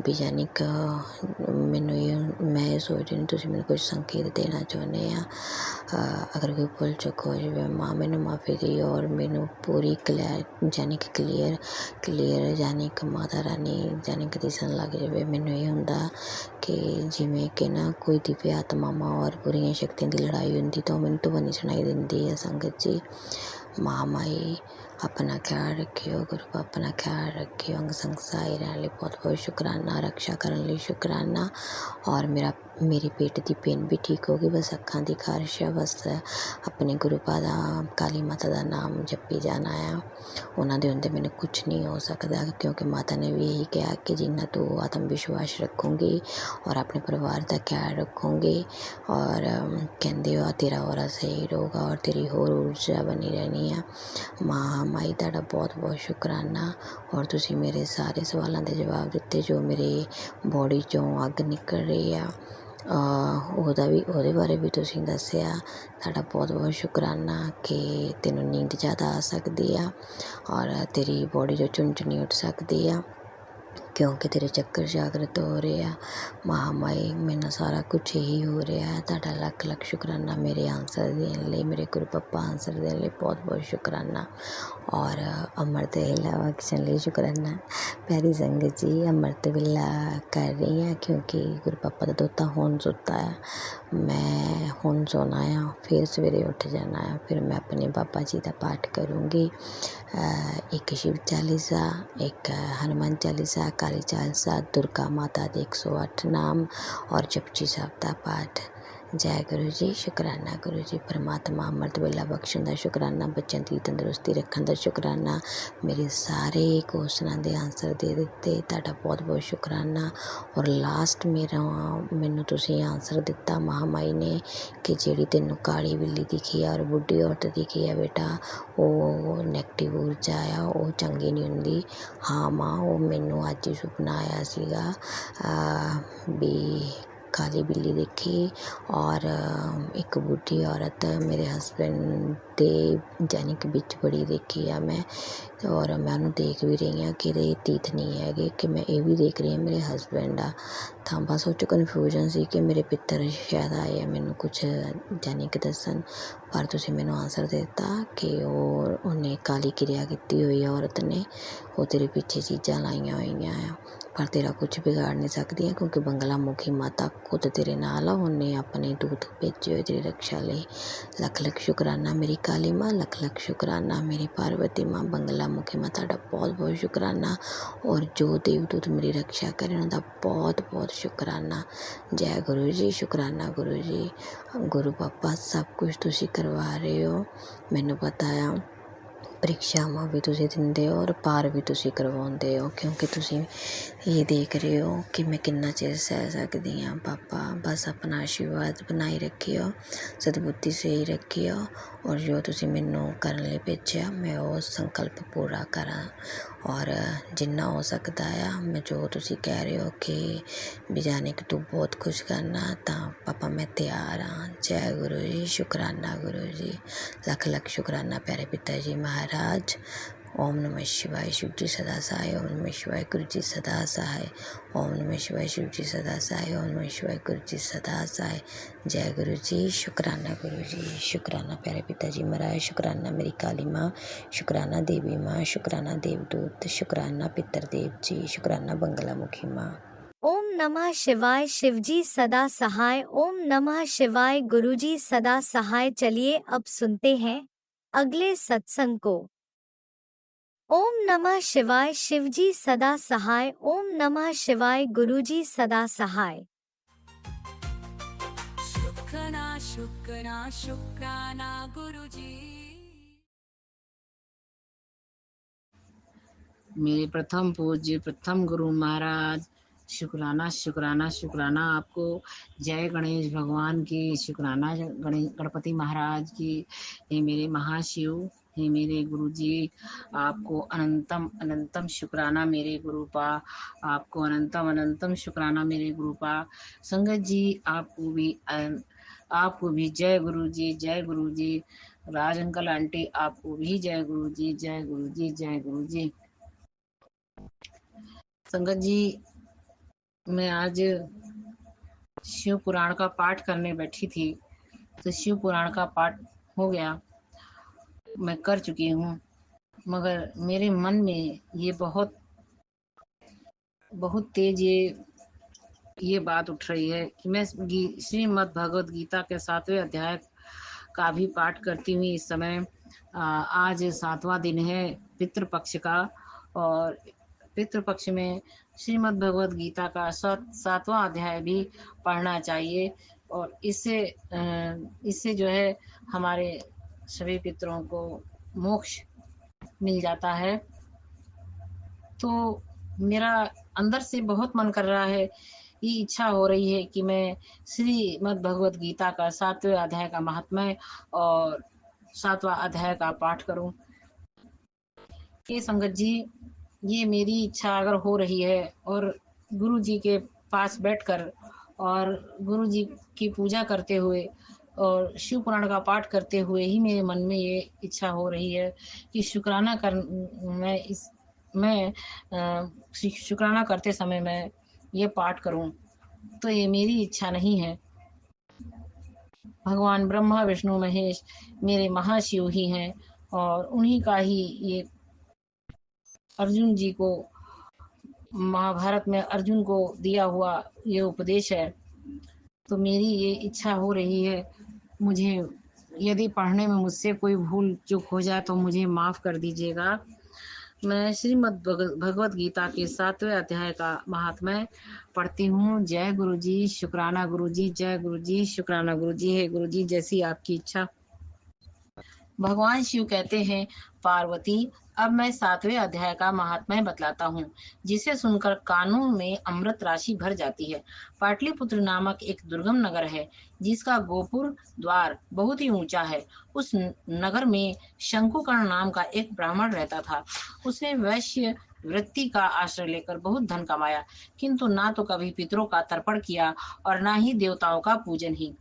ਵੀ ਯਾਨੀ ਕਿ ਮੈਨੂੰ ਮੈਂ ਇਹ ਸੋਚ ਰਹੀ ਤੁਸੀਂ ਮੈਨੂੰ ਕੁਝ ਸੰਕੇਤ ਦੇਣਾ ਚਾਹੁੰਦੇ ਆ। ਅਗਰ ਕੋਈ ਭੁੱਲ ਚੁੱਕ ਹੋ ਜਾਵੇ ਮਾਂ ਮੈਨੂੰ ਮਾਫੀ ਦੇ ਔਰ ਮੈਨੂੰ ਪੂਰੀ ਯਾਨੀ ਕਿ ਕਲੀਅਰ ਯਾਨੀ ਕਿ ਮਾਤਾ ਰਾਣੀ ਯਾਨੀ ਕਿ ਦਿਸਣ ਲੱਗ ਜਾਵੇ। ਮੈਨੂੰ ਇਹ ਹੁੰਦਾ ਕਿ ਜਿਵੇਂ ਕਿ ਨਾ ਕੋਈ ਦਿਵਯ ਆਤਮਾਵਾਂ ਔਰ ਬੁਰੀਆਂ ਸ਼ਕਤੀਆਂ ਦੀ ਲੜਾਈ ਹੁੰਦੀ ਤਾਂ ਉਹ ਮੈਨੂੰ ਧੁਨੀ ਸੁਣਾਈ ਦਿੰਦੀ ਹੈ। ਸੰਗਤ ਜੀ महामाई अपना ख्याल रखियो, गुरु अपना ख्याल रखियो। अंग संग सहाय रहने लिए बहुत बहुत शुक्राना, रक्षा करने लिए शुक्राना। और मेरी पेट की पेन भी ठीक होगी, बस अखां की खारिश है, बस अपने गुरु पादा काली माता का नाम जपी जाना है। उन्होंने दे हुंदे मैनूं कुछ नहीं हो सकता क्योंकि माता ने भी यही कहा कि जिन्ना तू आत्म विश्वास रखूँगी और अपने परिवार का ख्याल रखूँगी और कहते हो तेरा और सही रहेगा और तेरी होर ऊर्जा बनी रहनी है। माई तुहाडा बहुत बहुत शुकराना और तुसीं मेरे सारे सवालों के जवाब दिते। जो मेरी बॉडी चों अग निकल रही है ਉਹਦੇ ਬਾਰੇ ਵੀ ਤੁਸੀਂ ਦੱਸਿਆ। ਤੁਹਾਡਾ ਬਹੁਤ ਬਹੁਤ ਸ਼ੁਕਰਾਨਾ ਕਿ ਤੈਨੂੰ ਨੀਂਦ ਜ਼ਿਆਦਾ ਆ ਸਕਦੀ ਆ ਔਰ ਤੇਰੀ ਬੋਡੀ 'ਚੋਂ ਚੁੰਝਣੀ ਉੱਠ ਸਕਦੀ ਆ ਕਿਉਂਕਿ ਤੇਰੇ ਚੱਕਰ ਜਾਗਰਤ ਹੋ ਰਹੇ ਆ। ਮਹਾਮਾਈ ਮੈਨੂੰ ਸਾਰਾ ਕੁਛ ਹੀ ਹੋ ਰਿਹਾ ਹੈ। ਤੁਹਾਡਾ ਲੱਖ ਲੱਖ ਸ਼ੁਕਰਾਨਾ ਮੇਰੇ ਆਨਸਰ ਦੇਣ ਲਈ, ਮੇਰੇ ਗੁਰੂ ਪੱਪਾ ਆਨਸਰ ਦੇਣ ਲਈ ਬਹੁਤ ਬਹੁਤ ਸ਼ੁਕਰਾਨਾ। ਔਰ ਅੰਮ੍ਰਿਤ ਵੇਲਾ ਬਖਸ਼ਣ ਲਈ ਸ਼ੁਕਰਾਨਾ। ਪਿਆਰੀ ਸੰਗਤ ਜੀ ਅੰਮ੍ਰਿਤ ਵੇਲਾ ਕਰ ਰਹੀ ਹਾਂ ਕਿਉਂਕਿ ਗੁਰੂ ਪੱਪਾ ਦਾ ਦੋਤਾ ਹੁਣ ਸੁੱਤਾ ਆ। ਮੈਂ ਹੁਣ ਸੋਣਾ ਆ, ਫਿਰ ਸਵੇਰੇ ਉੱਠ ਜਾਣਾ ਆ। ਫਿਰ ਮੈਂ ਆਪਣੇ ਬਾਬਾ ਜੀ ਦਾ ਪਾਠ ਕਰੂੰਗੀ। ਇੱਕ शिव चालीसा, एक हनुमान चालीसा, काली चालीसा, दुर्गा माता के 108 नाम और जपजी साहब का पाठ। जय गुरु जी। शुकराना गुरु जी। परमात्मा अमृत वेला बख्शण का शुकराना, बच्चों की तंदुरुस्ती रखने का शुकराना। मेरे सारे क्वेश्चनों के आंसर दे दिते, तुहाडा बहुत बहुत शुकराना। और लास्ट मैनू तुसीं आंसर दिता महामाई ने कि जिहड़ी तैनूं काली बिल्ली दिखी है और बुढ़ी औरत दिखी है बेटा वो नैगेटिव ऊर्जा आ, वो चंगी नहीं हुंदी। हाँ माँ वो मैनू अज ही सुपना आया सीगा भी काली बिल्ली देखी और एक बुढ़ी औरत मेरे हसबैंड के यानी कि बिच बड़ी देखी है मैं और मैं उन्होंने देख भी रही हाँ कि तीत नहीं है कि मैं ये भी देख रही हाँ मेरे हसबैंड आ। तो बस उस कन्फ्यूजन सी कि मेरे पितर शायद आए हैं मैनू कुछ यानी कि दसन, पर तुसीं मैनू आंसर देता कि उन्हें काली क्रिया की हुई है औरत ने, वो तेरे पीछे चीज़ां लाइया हुई हैं पर तेरा कुछ बिगाड़ नहीं सकती है क्योंकि बंगला मुखी माता खुद तेरे नाल आ। उन्हें अपने दूत भेजे हुए तेरी रक्षा लिए। लख लख शुकराना मेरी काली माँ, लख लख शुकराना मेरी पार्वती माँ, बंगला मुखी माँ तुहाडा बहुत बहुत शुकराना। और जो देवदूत मेरी रक्षा करे उनका बहुत बहुत शुकराना। जय गुरु जी। शुकराना गुरु जी। गुरु पापा सब कुछ तुसीं करवा रहे हो, मैनू पता है। परीक्षावां भी तुसीं दिंदे हो और पार भी तुसीं करवाउंदे हो क्योंकि तुसीं ये देख रहे हो कि मैं कितना चिर सह सकदी हाँ। पापा बस अपना आशीर्वाद बनाए रखियो, सदबुद्धि सही रखियो और जो तुसीं मैनू करन लई भेजिया मैं वो संकल्प पूरा करा और जिन्ना हो सकता है मैं जो तुसीं कह रहे हो कि भी जाने कि तू बहुत कुछ करना तो पापा मैं तैयार हाँ। जय गुरु जी। शुकराना गुरु जी। लख लख शुकराना प्यारे पिता जी महाराज। ओम नमः शिवाय शिव जी सदा सहाय। ओम नमः शिवाय गुरु जी सदा सहाय। ओम नमः शिवाय शिव जी सदा सहाय। ओम नमः शिवाय गुरु जी सदा सहाय। जय गुरु जी। शुक्राना गुरु जी, शुक्राना प्यारे पिताजी महाराज, शुक्राना मेरी काली माँ, शुक्राना देवी माँ, शुक्राना देवदूत, शुक्राना पितरदेव जी, शुक्राना बंगला मुखी माँ। ओम नमः शिवाय शिवजी सदा सहाय। ओम नमः शिवाय गुरुजी सदा सहाय। चलिए अब सुनते हैं अगले सत्संग को। ओम नमः शिवाय शिवजी सदा सहाय। ओम नमः शिवाय गुरुजी सदा सहाय। शुक्राना शुक्राना शुक्राना गुरुजी। मेरे प्रथम पूज्य प्रथम गुरु महाराज, शुक्राना शुक्राना शुक्राना आपको। जय गणेश भगवान की, शुक्राना गणपति महाराज की। हे मेरे महाशिव, हे मेरे गुरु जी, आपको अनंतम अनंतम शुक्राना मेरे गुरुपा, आपको अनंतम अनंतम शुक्राना मेरे गुरुपा। संगत जी आपको भी जय गुरु जी, जय गुरु जी। राज अंकल आंटी आपको भी जय गुरु जी, जय गुरु जी, जय गुरु जी। संगत जी, मैं आज शिव पुराण का पाठ करने बैठी थी, तो शिव पुराण का पाठ हो गया, मैं कर चुकी हूँ, मगर मेरे मन में ये बहुत बहुत तेज ये बात उठ रही है कि मैं श्रीमद् भगवद गीता के 7वें अध्याय का भी पाठ करती हुई इस समय आज 7वां दिन है पितृपक्ष का, और पितृपक्ष में श्रीमद् भगवद गीता का 7वां अध्याय भी पढ़ना चाहिए, और इससे जो है हमारे सभी पितरों को मोक्ष मिल जाता है। तो मेरा अंदर से बहुत मन कर रहा है, ये इच्छा हो रही है कि मैं श्रीमद् भगवद गीता का 7वें अध्याय का महात्म्य और 7वां अध्याय का पाठ करूं। ये संगत जी, ये मेरी इच्छा अगर हो रही है, और गुरु जी के पास बैठकर और गुरु जी की पूजा करते हुए और शिव पुराण का पाठ करते हुए ही मेरे मन में ये इच्छा हो रही है कि मैं शुक्राना करते समय मैं ये पाठ करूं। तो ये मेरी इच्छा नहीं है, भगवान ब्रह्मा विष्णु महेश मेरे महाशिव ही हैं, और उन्हीं का ही ये अर्जुन जी को, महाभारत में अर्जुन को दिया हुआ ये उपदेश है। तो मेरी ये इच्छा हो रही है, मुझे यदि पढ़ने में मुझसे कोई भूल चूक हो जाए तो मुझे माफ़ कर दीजिएगा। मैं श्रीमद् भगवद गीता के 7वें अध्याय का महात्म्य पढ़ती हूँ। जय गुरु जी, शुक्राना गुरु जी, जय गुरु जी, शुक्राना गुरु जी। है गुरु जी, जैसी आपकी इच्छा। भगवान शिव कहते हैं, पार्वती, अब मैं 7वें अध्याय का महात्म्य बतलाता हूँ, जिसे सुनकर कानों में अमृत राशि भर जाती है। पाटलिपुत्र नामक एक दुर्गम नगर है, जिसका गोपुर द्वार बहुत ही ऊंचा है। उस नगर में शंकुकर्ण नाम का एक ब्राह्मण रहता था। उसने वैश्य वृत्ति का आश्रय लेकर बहुत धन कमाया, किंतु ना तो कभी पितरों का तर्पण किया और ना ही देवताओं का पूजन ही।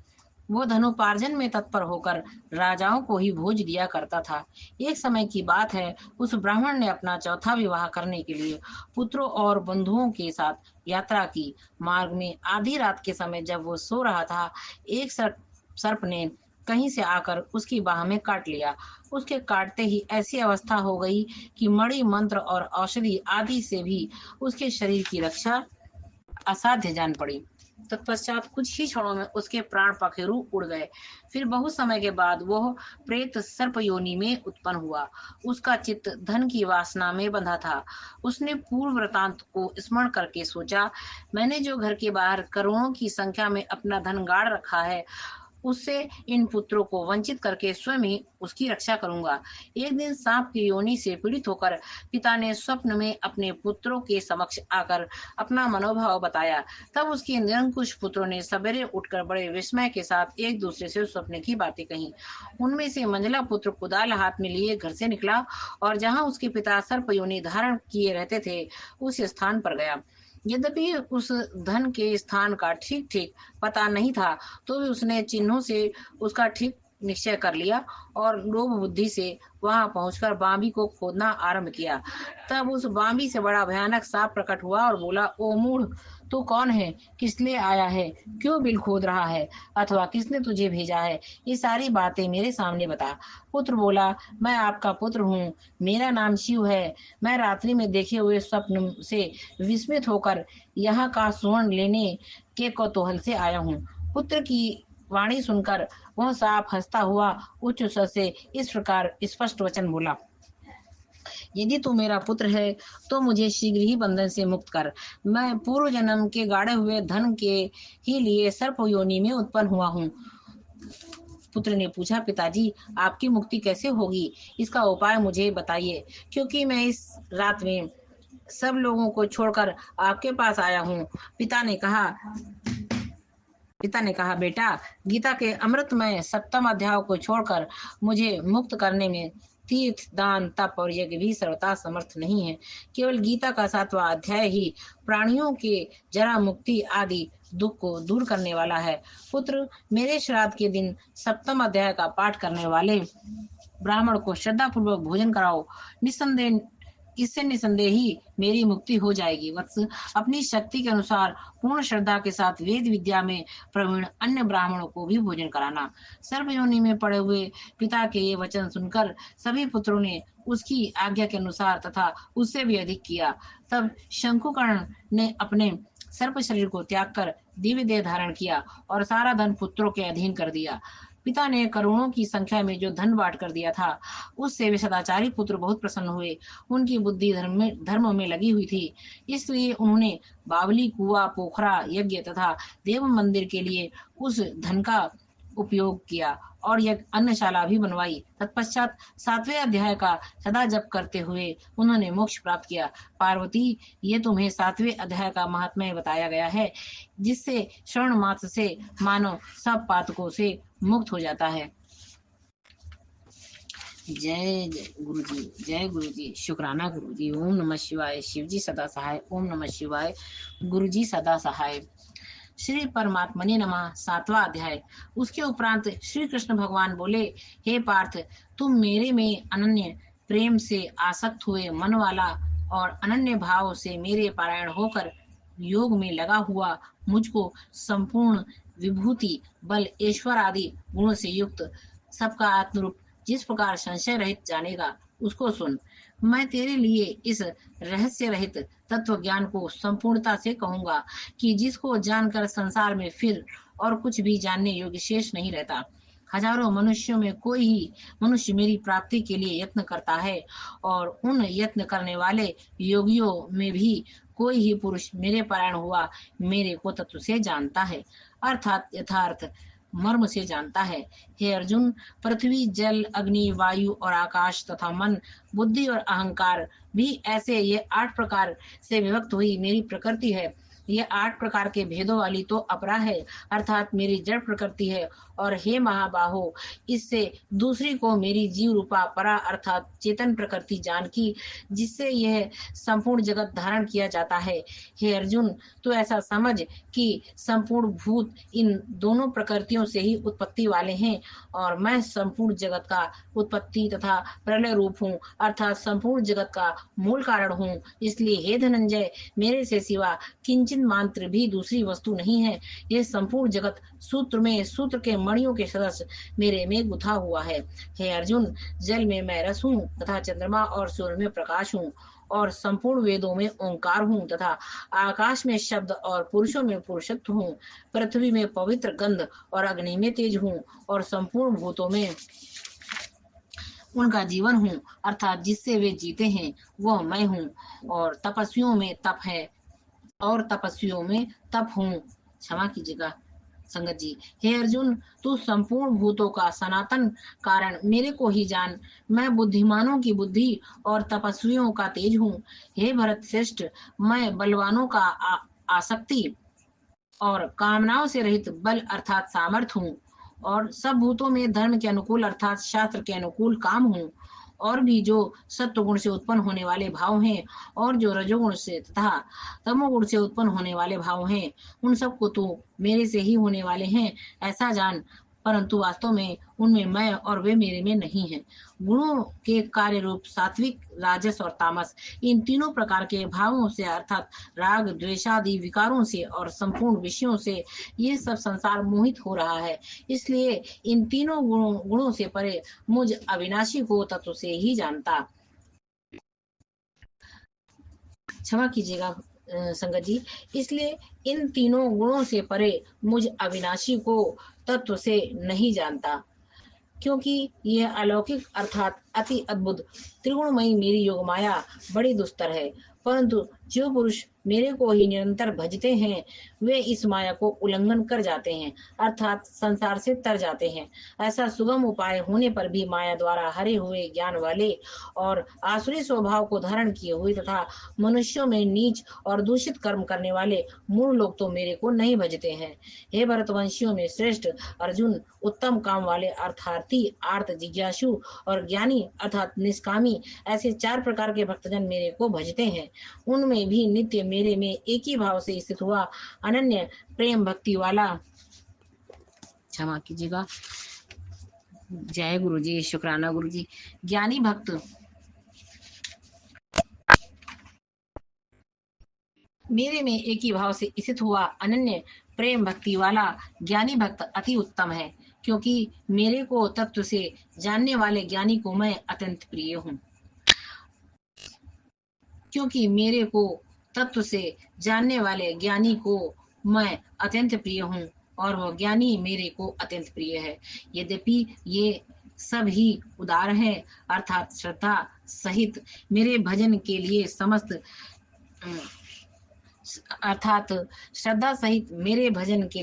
वो धनोपार्जन में तत्पर होकर राजाओं को ही भोज दिया करता था। एक समय की बात है, उस ब्राह्मण ने अपना चौथा विवाह करने के लिए पुत्रों और बंधुओं के साथ यात्रा की। मार्ग में आधी रात के समय जब वो सो रहा था, एक सर्प ने कहीं से आकर उसकी बाह में काट लिया। उसके काटते ही ऐसी अवस्था हो गई कि मणि मंत्र और औषधि आदि से भी उसके शरीर की रक्षा असाध्य जान पड़ी। तत्पश्चात कुछ ही क्षणों में उसके प्राण पखेरु उड़ गए। फिर बहुत समय के बाद वह प्रेत सर्प योनि में उत्पन्न हुआ। उसका चित्त धन की वासना में बंधा था। उसने पूर्व वृतांत को स्मरण करके सोचा, मैंने जो घर के बाहर करोड़ों की संख्या में अपना धन गाड़ रखा है, उससे इन पुत्रों को वंचित करके स्वयं ही उसकी रक्षा करूंगा। एक दिन सांप की योनि से पीड़ित होकर पिता ने स्वप्न में अपने पुत्रों के समक्ष आकर अपना मनोभाव बताया। तब उसके निरंकुश पुत्रों ने सवेरे उठकर बड़े विस्मय के साथ एक दूसरे से स्वप्न की बातें कही। उनमें से मंझला पुत्र कुदाल हाथ में लिए घर से निकला और जहां उसके पिता सर्प योनि धारण किए रहते थे, उस स्थान पर गया। यद्यपि उस धन के स्थान का ठीक ठीक पता नहीं था, तो भी उसने चिन्हों से उसका ठीक निश्चय कर लिया और लोभ बुद्धि से वहां पहुंचकर बांबी को खोदना आरंभ किया। तब उस बांबी से बड़ा भयानक सांप प्रकट हुआ और बोला, ओ मूढ़, तू कौन है? किस लिए आया है? क्यों बिल खोद रहा है? अथवा किसने तुझे भेजा है? ये सारी बातें मेरे सामने बता। पुत्र बोला, मैं आपका पुत्र हूँ, मेरा नाम शिव है। मैं रात्रि में देखे हुए स्वप्न से विस्मित होकर यहाँ का स्वर्ण लेने के कौतूहल से आया हूँ। पुत्र की वाणी सुनकर वह सांप हंसता हुआ उच्च स्वर से इस प्रकार स्पष्ट वचन बोला, यदि तू मेरा पुत्र है तो मुझे शीघ्र ही बंधन से मुक्त कर। मैं पूर्व जन्म के गाड़े हुए धन के ही लिए सर्प योनि में उत्पन्न हुआ हूँ। पुत्र ने पूछा, पिताजी, आपकी मुक्ति कैसे होगी? इसका उपाय मुझे बताइए, क्योंकि मैं इस रात में सब लोगों को छोड़कर आपके पास आया हूँ। पिता ने कहा, बेटा, गीता के अमृतमय 7वें अध्याय को छोड़कर मुझे मुक्त करने में तीर्थ, दान, तप और यज्ञ भी सर्वथा समर्थ नहीं है। केवल गीता का 7वां अध्याय ही प्राणियों के जरा मुक्ति आदि दुख को दूर करने वाला है। पुत्र, मेरे श्राद्ध के दिन 7वें अध्याय का पाठ करने वाले ब्राह्मण को श्रद्धा पूर्वक भोजन कराओ। इससे निसंदेह ही मेरी मुक्ति हो जाएगी। वत्स, अपनी शक्ति के अनुसार पूर्ण श्रद्धा के साथ वेद विद्या में प्रवीण अन्य ब्राह्मणों को भी भोजन कराना। सर्वयोनि में पड़े हुए पिता के ये वचन सुनकर सभी पुत्रों ने उसकी आज्ञा के अनुसार तथा उससे भी अधिक किया। तब शंकुकर्ण ने अपने सर्प शरीर को त्याग कर दिव्य देह धारण किया और सारा धन पुत्रों के अधीन कर दिया। पिता ने करोड़ों की संख्या में जो धन बांट कर दिया था, उससे वे सदाचारी पुत्र बहुत प्रसन्न हुए। उनकी बुद्धि धर्म में लगी हुई थी, इसलिए उन्होंने बावली, कुआ, पोखरा, यज्ञ तथा देव मंदिर के लिए उस धन का उपयोग किया और यह अन्नशाला भी बनवाई। तत्पश्चात 7वें अध्याय का सदा जप करते हुए उन्होंने मोक्ष प्राप्त किया। पार्वती, ये तुम्हें 7वें अध्याय का महात्म्य बताया गया है, जिससे श्रवण मात्र से मानव सब पातकों से मुक्त हो जाता है। जय गुरु जी, जय गुरु जी, शुक्राना गुरु जी। ओम नमः शिवाय। शिव जी सदा सहाय। ओम नमः शिवाय। गुरु जी सदा सहाय। श्री परमात्मने नमः। 7वां अध्याय। उसके उपरांत श्री कृष्ण भगवान बोले, हे पार्थ, तुम मेरे में अनन्य प्रेम से आसक्त हुए मन वाला और अनन्य भाव से मेरे पारायण होकर योग में लगा हुआ मुझको संपूर्ण विभूति, बल, ऐश्वर्य आदि गुणों से युक्त सबका आत्मरूप जिस प्रकार संशय रहित जानेगा, उसको सुन। मैं तेरे लिए इस रहस्य रहित तत्व ज्ञान को संपूर्णता से कहूंगा कि जिसको जानकर संसार में फिर और कुछ भी जानने योग्य शेष नहीं रहता। हजारों मनुष्यों में कोई ही मनुष्य मेरी प्राप्ति के लिए यत्न करता है और उन यत्न करने वाले योगियों में भी कोई ही पुरुष मेरे पारायण हुआ मेरे को तत्व से जानता है, अर्थात यथार्थ मर्म से जानता है। हे अर्जुन, पृथ्वी, जल, अग्नि, वायु और आकाश तथा मन, बुद्धि और अहंकार भी ऐसे ये 8 प्रकार से विभक्त हुई मेरी प्रकृति है। ये 8 प्रकार के भेदों वाली तो अपरा है, अर्थात मेरी जड़ प्रकृति है। और हे महाबाहो, इससे दूसरी को मेरी जीव रूपा परा अर्थात चेतन प्रकृति जान की, जिससे यह संपूर्ण जगत धारण किया जाता है। हे अर्जुन, तो ऐसा समझ कि संपूर्ण भूत इन दोनों प्रकृतियों से ही उत्पत्ति वाले हैं और मैं संपूर्ण जगत का उत्पत्ति तथा प्रलय रूप हूँ, अर्थात संपूर्ण जगत का मूल कारण हूँ। इसलिए हे धनंजय, मेरे से सिवा किंचित मात्र भी दूसरी वस्तु नहीं है। यह संपूर्ण जगत सूत्र में सूत्र के मणियों के सदस्य मेरे में गुथा हुआ है। हे अर्जुन, जल में मैं रस हूँ तथा चंद्रमा और सूर्य में प्रकाश हूँ और संपूर्ण वेदों में ओंकार हूँ तथा आकाश में शब्द और पुरुषों में पुरुषत्व हूँ। पृथ्वी में पवित्र गंध और अग्नि में तेज हूँ और संपूर्ण भूतों में उनका जीवन हूँ, अर्थात जिससे वे जीते हैं वह मैं हूँ। और तपस्वियों में तप हूँ। क्षमा कीजिएगा संगत जी। हे अर्जुन, तू संपूर्ण भूतों का सनातन कारण मेरे को ही जान। मैं बुद्धिमानों की बुद्धि और तपस्वियों का तेज हूँ। हे भरत श्रेष्ठ, मैं बलवानों का आसक्ति और कामनाओं से रहित बल अर्थात सामर्थ हूँ और सब भूतों में धर्म के अनुकूल अर्थात शास्त्र के अनुकूल काम हूँ। और भी जो सत्वगुण से उत्पन्न होने वाले भाव हैं और जो रजोगुण से तथा तमोगुण से उत्पन्न होने वाले भाव हैं, उन सबको तो मेरे से ही होने वाले हैं, ऐसा जान। परंतु वास्तव में उनमें मैं और वे मेरे में नहीं है। गुणों के कार्य रूप सात्विक, राजस और तामस, इन तीनों प्रकार के भावों से अर्थात राग, द्वेषादि विकारों से और संपूर्ण विषयों से ये सब संसार मोहित हो रहा है। इसलिए इन तीनों गुणों से परे मुझ अविनाशी को तत्व से ही जानता। क्षमा कीजिएगा संगत जी। इसलिए इन तीनों गुणों से परे मुझ अविनाशी को तत्व से नहीं जानता, क्योंकि यह अलौकिक अर्थात अति अद्भुत त्रिगुणमयी मेरी योग माया बड़ी दुस्तर है। परंतु जो पुरुष मेरे को ही निरंतर भजते हैं वे इस माया को उल्लंघन कर जाते हैं, अर्थात संसार से तर जाते हैं। ऐसा सुगम उपाय होने पर भी माया द्वारा हरे हुए ज्ञान वाले और आसुरी स्वभाव को धारण किए हुए तथा मनुष्यों में नीच और दूषित कर्म करने वाले मूढ़ लोग तो मेरे को नहीं भजते हैं। हे भरतवंशियों में श्रेष्ठ अर्जुन, उत्तम काम वाले अर्थार्थी, आर्त, जिज्ञासु और ज्ञानी अर्थात निष्कामी, ऐसे 4 प्रकार के भक्तजन मेरे को भजते हैं। उनमें भी नित्य मेरे में एक ही भाव से स्थित हुआ अनन्य प्रेम भक्ति वाला, क्षमा कीजिएगा, जय गुरु जी, शुक्राना गुरु जी, ज्ञानी भक्त मेरे में एक ही भाव से स्थित हुआ अनन्य प्रेम भक्ति वाला ज्ञानी भक्त अति उत्तम है, क्योंकि मेरे को तत्व से जानने वाले ज्ञानी को मैं अत्यंत प्रिय हूँ। क्योंकि मेरे को तत्व से जानने वाले ज्ञानी को मैं अत्यंत प्रिय हूँ और वह ज्ञानी मेरे को अत्यंत प्रिय है। यद्यपि ये सब ही उदार है, अर्थात श्रद्धा सहित मेरे भजन के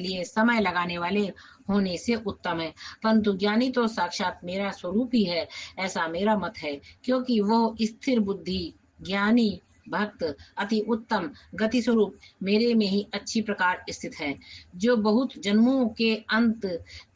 लिए समय लगाने वाले होने से उत्तम है। परंतु ज्ञानी तो साक्षात मेरा स्वरूप ही है, ऐसा मेरा मत है, क्योंकि वह स्थिर बुद्धि ज्ञानी भक्त अति उत्तम गति स्वरूप मेरे में ही अच्छी प्रकार स्थित है। जो बहुत जन्मों के अंत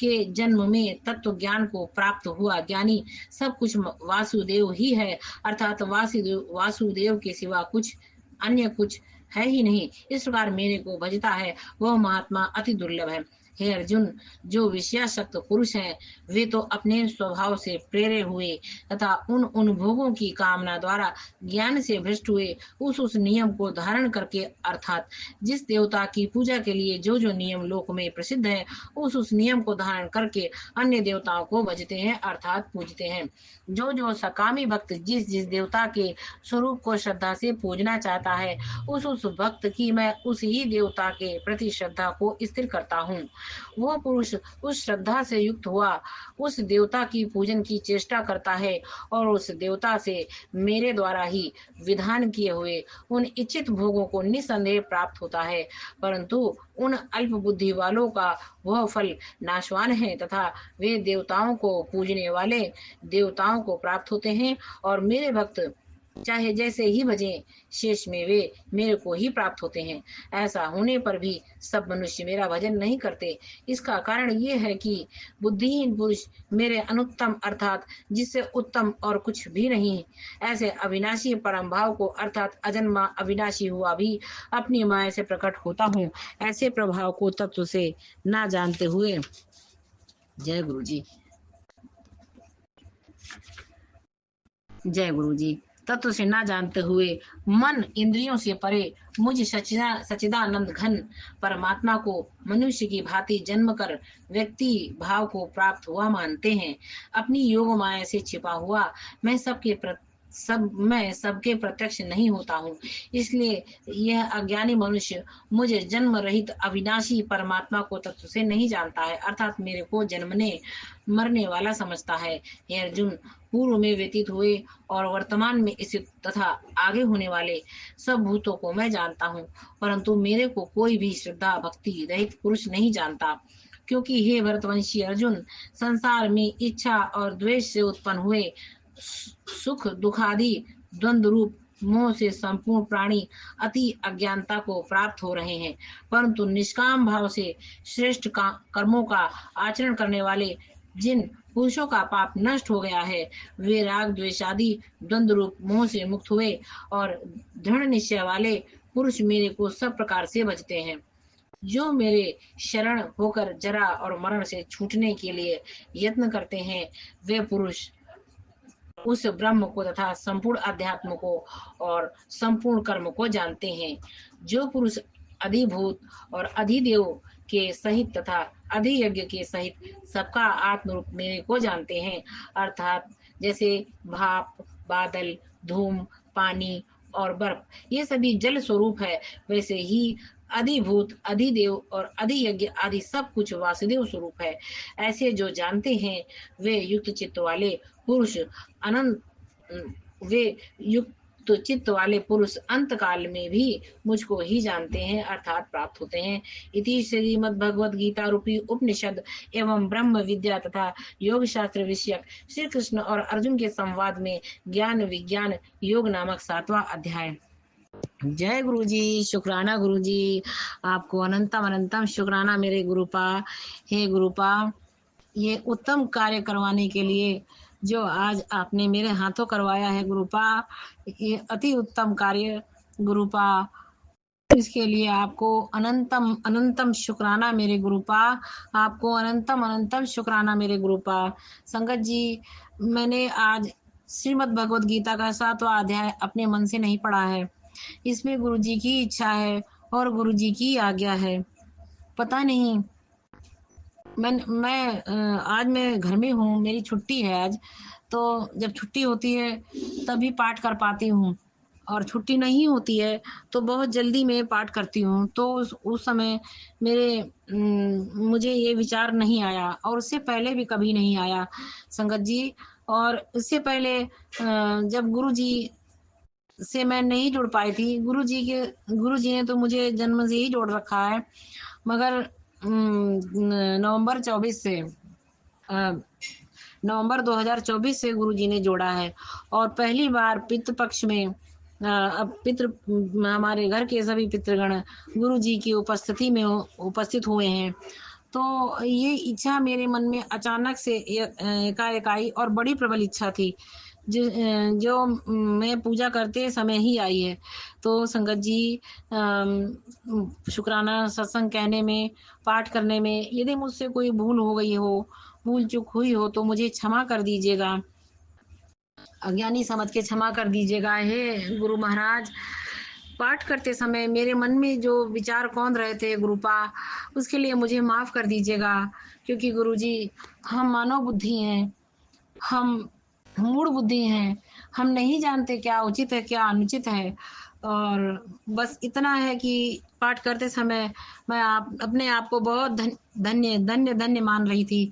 के जन्म में तत्व ज्ञान को प्राप्त हुआ ज्ञानी सब कुछ वासुदेव ही है, अर्थात वासुदेव के सिवा कुछ अन्य कुछ है ही नहीं। इस प्रकार मेरे को भजता है वह महात्मा अति दुर्लभ है। हे अर्जुन, जो विषयासक्त पुरुष हैं वे तो अपने स्वभाव से प्रेरे हुए तथा उन भोगों की कामना द्वारा ज्ञान से भ्रष्ट हुए उस नियम को धारण करके, अर्थात जिस देवता की पूजा के लिए जो जो नियम लोक में प्रसिद्ध है उस नियम को धारण करके अन्य देवताओं को भजते हैं, अर्थात पूजते हैं। जो जो सकामी भक्त जिस जिस देवता के स्वरूप को श्रद्धा से पूजना चाहता है उस भक्त की मैं उस ही देवता के प्रति श्रद्धा को स्थिर करता हूँ। वह पुरुष उस श्रद्धा से युक्त हुआ उस देवता की पूजन की चेष्टा करता है और उस देवता से मेरे द्वारा ही विधान किए हुए उन इच्छित भोगों को निसंदेह प्राप्त होता है। परंतु उन अल्प बुद्धि वालों का वह फल नाशवान है तथा वे देवताओं को पूजने वाले देवताओं को प्राप्त होते हैं और मेरे भक्त चाहे जैसे ही भजें शेष में वे मेरे को ही प्राप्त होते हैं। ऐसा होने पर भी सब मनुष्य मेरा भजन नहीं करते। इसका कारण ये है कि बुद्धिहीन पुरुष मेरे अनुत्तम अर्थात जिससे उत्तम और कुछ भी नहीं ऐसे अविनाशी परम भाव को, अर्थात अजन्मा अविनाशी हुआ भी अपनी माया से प्रकट होता हूँ, ऐसे प्रभाव को तत्व से ना जानते हुए, जय गुरु जी, जय गुरु जी, तत्व से ना जानते हुए मन इंद्रियों से परे मुझ सच्चिदानंद घन परमात्मा को मनुष्य की भांति जन्म कर व्यक्ति भाव को प्राप्त हुआ मानते हैं। अपनी योग माया से छिपा हुआ मैं सबके प्रत्यक्ष नहीं होता हूँ। इसलिए यह अज्ञानी मनुष्य मुझे जन्म रहित अविनाशी परमात्मा को तत्व से नहीं जानता है, अर्थात मेरे को जन्मने मरने वाला समझता है। हे अर्जुन, पूर्व में व्यतीत हुए और वर्तमान में स्थित तथा आगे होने वाले सब भूतों को मैं जानता हूँ, परंतु मेरे को कोई भी श्रद्धा भक्ति रहित पुरुष नहीं जानता। क्योंकि हे भरतवंशी अर्जुन, संसार में इच्छा और द्वेष से उत्पन्न हुए सुख दुखादि द्वंद्व रूप मोह से संपूर्ण प्राणी अति अज्ञानता को प्राप्त हो रहे हैं, परंतु निष्काम भाव से श्रेष्ठ कर्मों का आचरण करने वाले जिन पुरुषों का पाप नष्ट हो गया है वे राग द्वेषादि द्वंद्व रूप मोह से मुक्त हुए और दृढ़ निश्चय वाले पुरुष मेरे को सब प्रकार से भजते हैं। जो मेरे शरण होकर जरा और मरण से छूटने के लिए यत्न करते हैं, वे पुरुष उस ब्रह्म को तथा संपूर्ण अध्यात्म को और संपूर्ण कर्म को जानते हैं। जो पुरुष अधिभूत और अधिदेव के सहित तथा अधियज्ञ के सहित सबका आत्म रूप मेरे को जानते हैं, अर्थात जैसे भाप, बादल, धूम, पानी और बर्फ ये सभी जल स्वरूप है, वैसे ही अधिभूत, अधिदेव और अधियज्ञ आदि सब कुछ वासुदेव स्वरूप है। ऐसे जो जानते हैं वे युक्त चित्त वाले पुरुष अनंत वे युक्त चित्त वाले पुरुष अंत काल में भी मुझको ही जानते हैं, अर्थात प्राप्त होते हैं। इति श्रीमद् भगवद गीता रूपी उपनिषद एवं ब्रह्म विद्या तथा योग शास्त्र विषयक श्री कृष्ण और अर्जुन के संवाद में ज्ञान विज्ञान योग नामक 7वां अध्याय। जय गुरु जी, शुक्राना गुरु जी, आपको अनंतम अनंतम शुक्राना मेरे गुरुपा। हे गुरुपा, ये उत्तम कार्य करवाने के लिए जो आज आपने मेरे हाथों करवाया है गुरुपा, ये अति उत्तम कार्य गुरुपा, इसके लिए आपको अनंतम अनंतम शुक्राना मेरे गुरुपा। आपको अनंतम अनंतम शुक्राना मेरे गुरुपा। संगत जी, मैंने आज श्रीमद् भगवद गीता का 7वां अध्याय अपने मन से नहीं पढ़ा है। इसमें गुरु जी की इच्छा है और गुरु जी की आज्ञा है। पता नहीं, आज मैं घर में हूँ, मेरी छुट्टी है आज, तो जब छुट्टी होती है तभी पाठ कर पाती हूँ, और छुट्टी नहीं होती है तो बहुत जल्दी मैं पाठ करती हूँ। तो उस समय मुझे ये विचार नहीं आया, और उससे पहले भी कभी नहीं आया संगत जी। और इससे पहले जब गुरु जी से मैं नहीं जुड़ पाई थी, गुरु जी ने तो मुझे जन्म से ही जोड़ रखा है, मगर नवंबर 2024 से गुरु जी ने जोड़ा है। और पहली बार पितृपक्ष में अब हमारे घर के सभी पितृगण गुरु जी की उपस्थिति में उपस्थित हुए हैं। तो ये इच्छा मेरे मन में अचानक से एकाएक आई, और बड़ी प्रबल इच्छा थी जो मैं पूजा करते समय ही आई है। तो संगत जी, शुक्राना सत्संग कहने में, पाठ करने में यदि मुझसे कोई भूल हो गई हो, भूल चूक हुई हो, तो मुझे क्षमा कर दीजिएगा, अज्ञानी समझ के क्षमा कर दीजिएगा। हे गुरु महाराज, पाठ करते समय मेरे मन में जो विचार कौन रहे थे गुरुपा, उसके लिए मुझे माफ़ कर दीजिएगा, क्योंकि गुरु जी, हम मानव बुद्धि हैं, हम मूढ़ बुद्धि हैं, हम नहीं जानते क्या उचित है क्या अनुचित है। और बस इतना है कि पाठ करते समय मैं अपने आप को बहुत धन्य धन्य धन्य मान रही थी,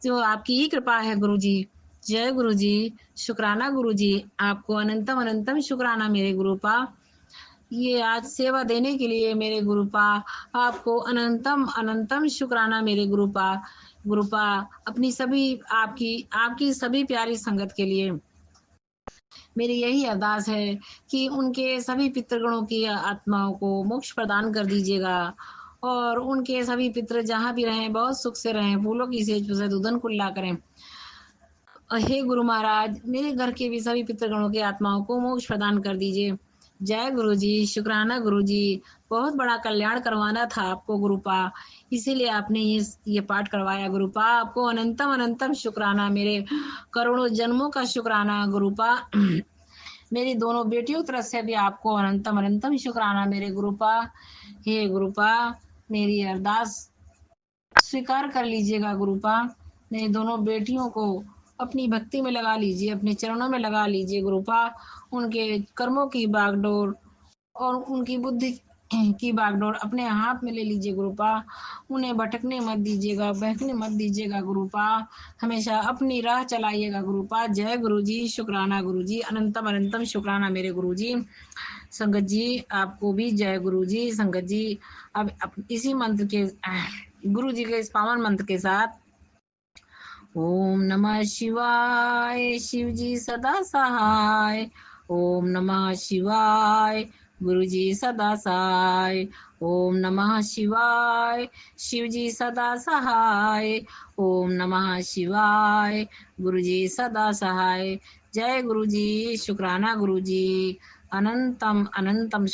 जो आपकी ही कृपा है गुरु जी। जय गुरु जी, शुक्राना गुरु जी, आपको अनंतम अनंतम शुक्राना मेरे गुरुपा। ये आज सेवा देने के लिए मेरे गुरुपा, आपको अनंतम अनंतम शुक्राना मेरे गुरुपा। गुरुपा, अपनी सभी आपकी सभी प्यारी संगत के लिए मेरी यही अरदास है कि उनके सभी पितृगणों की आत्माओं को मोक्ष प्रदान कर दीजिएगा, और उनके सभी पितृ जहाँ भी रहें बहुत सुख से रहें, फूलों की सेज पे उदन कुल्ला करें। हे गुरु महाराज, मेरे घर के भी सभी पितृगणों की आत्माओं को मोक्ष प्रदान कर दीजिए। जय गुरु जी, शुक्राना गुरु जी, बहुत बड़ा कल्याण करवाना था आपको गुरुपा, इसीलिए आपने ये पाठ करवाया गुरुपा। आपको अनंतम अनंतम शुक्राना, मेरे करोड़ों जन्मों का शुक्राना गुरुपा। मेरी दोनों बेटियों की तरफ से भी आपको अनंतम अनंतम शुक्राना मेरे गुरुपा। हे गुरुपा, मेरी अरदास स्वीकार कर लीजिएगा गुरुपा। मेरी दोनों बेटियों को अपनी भक्ति में लगा लीजिए, अपने चरणों में लगा लीजिए गुरुपा। उनके कर्मों की बागडोर और उनकी बुद्धि की बागडोर अपने हाथ में ले लीजिए गुरुपा। उन्हें भटकने मत दीजिएगा, बहकने मत दीजिएगा गुरुपा, हमेशा अपनी राह चलाइएगा गुरुपा। जय गुरु जी, शुक्राना गुरु जी, अनंतम अनंतम शुक्राना मेरे गुरु जी। संगत जी, आपको भी जय गुरु जी। संगत जी, अब इसी मंत्र के गुरु जी के इस पावन मंत्र के साथ, ओम नमः शिवाय, शिव जी सदा सहाय। ओम नमः शिवाय, गुरु जी सदा सहाय। ओम नमः शिवाय, शिव जी सदा सहाय। ओम नमः शिवाय, गुरु जी सदा सहाय। जय गुरु जी, शुक्राना गुरु जी, अनंतम अनंतम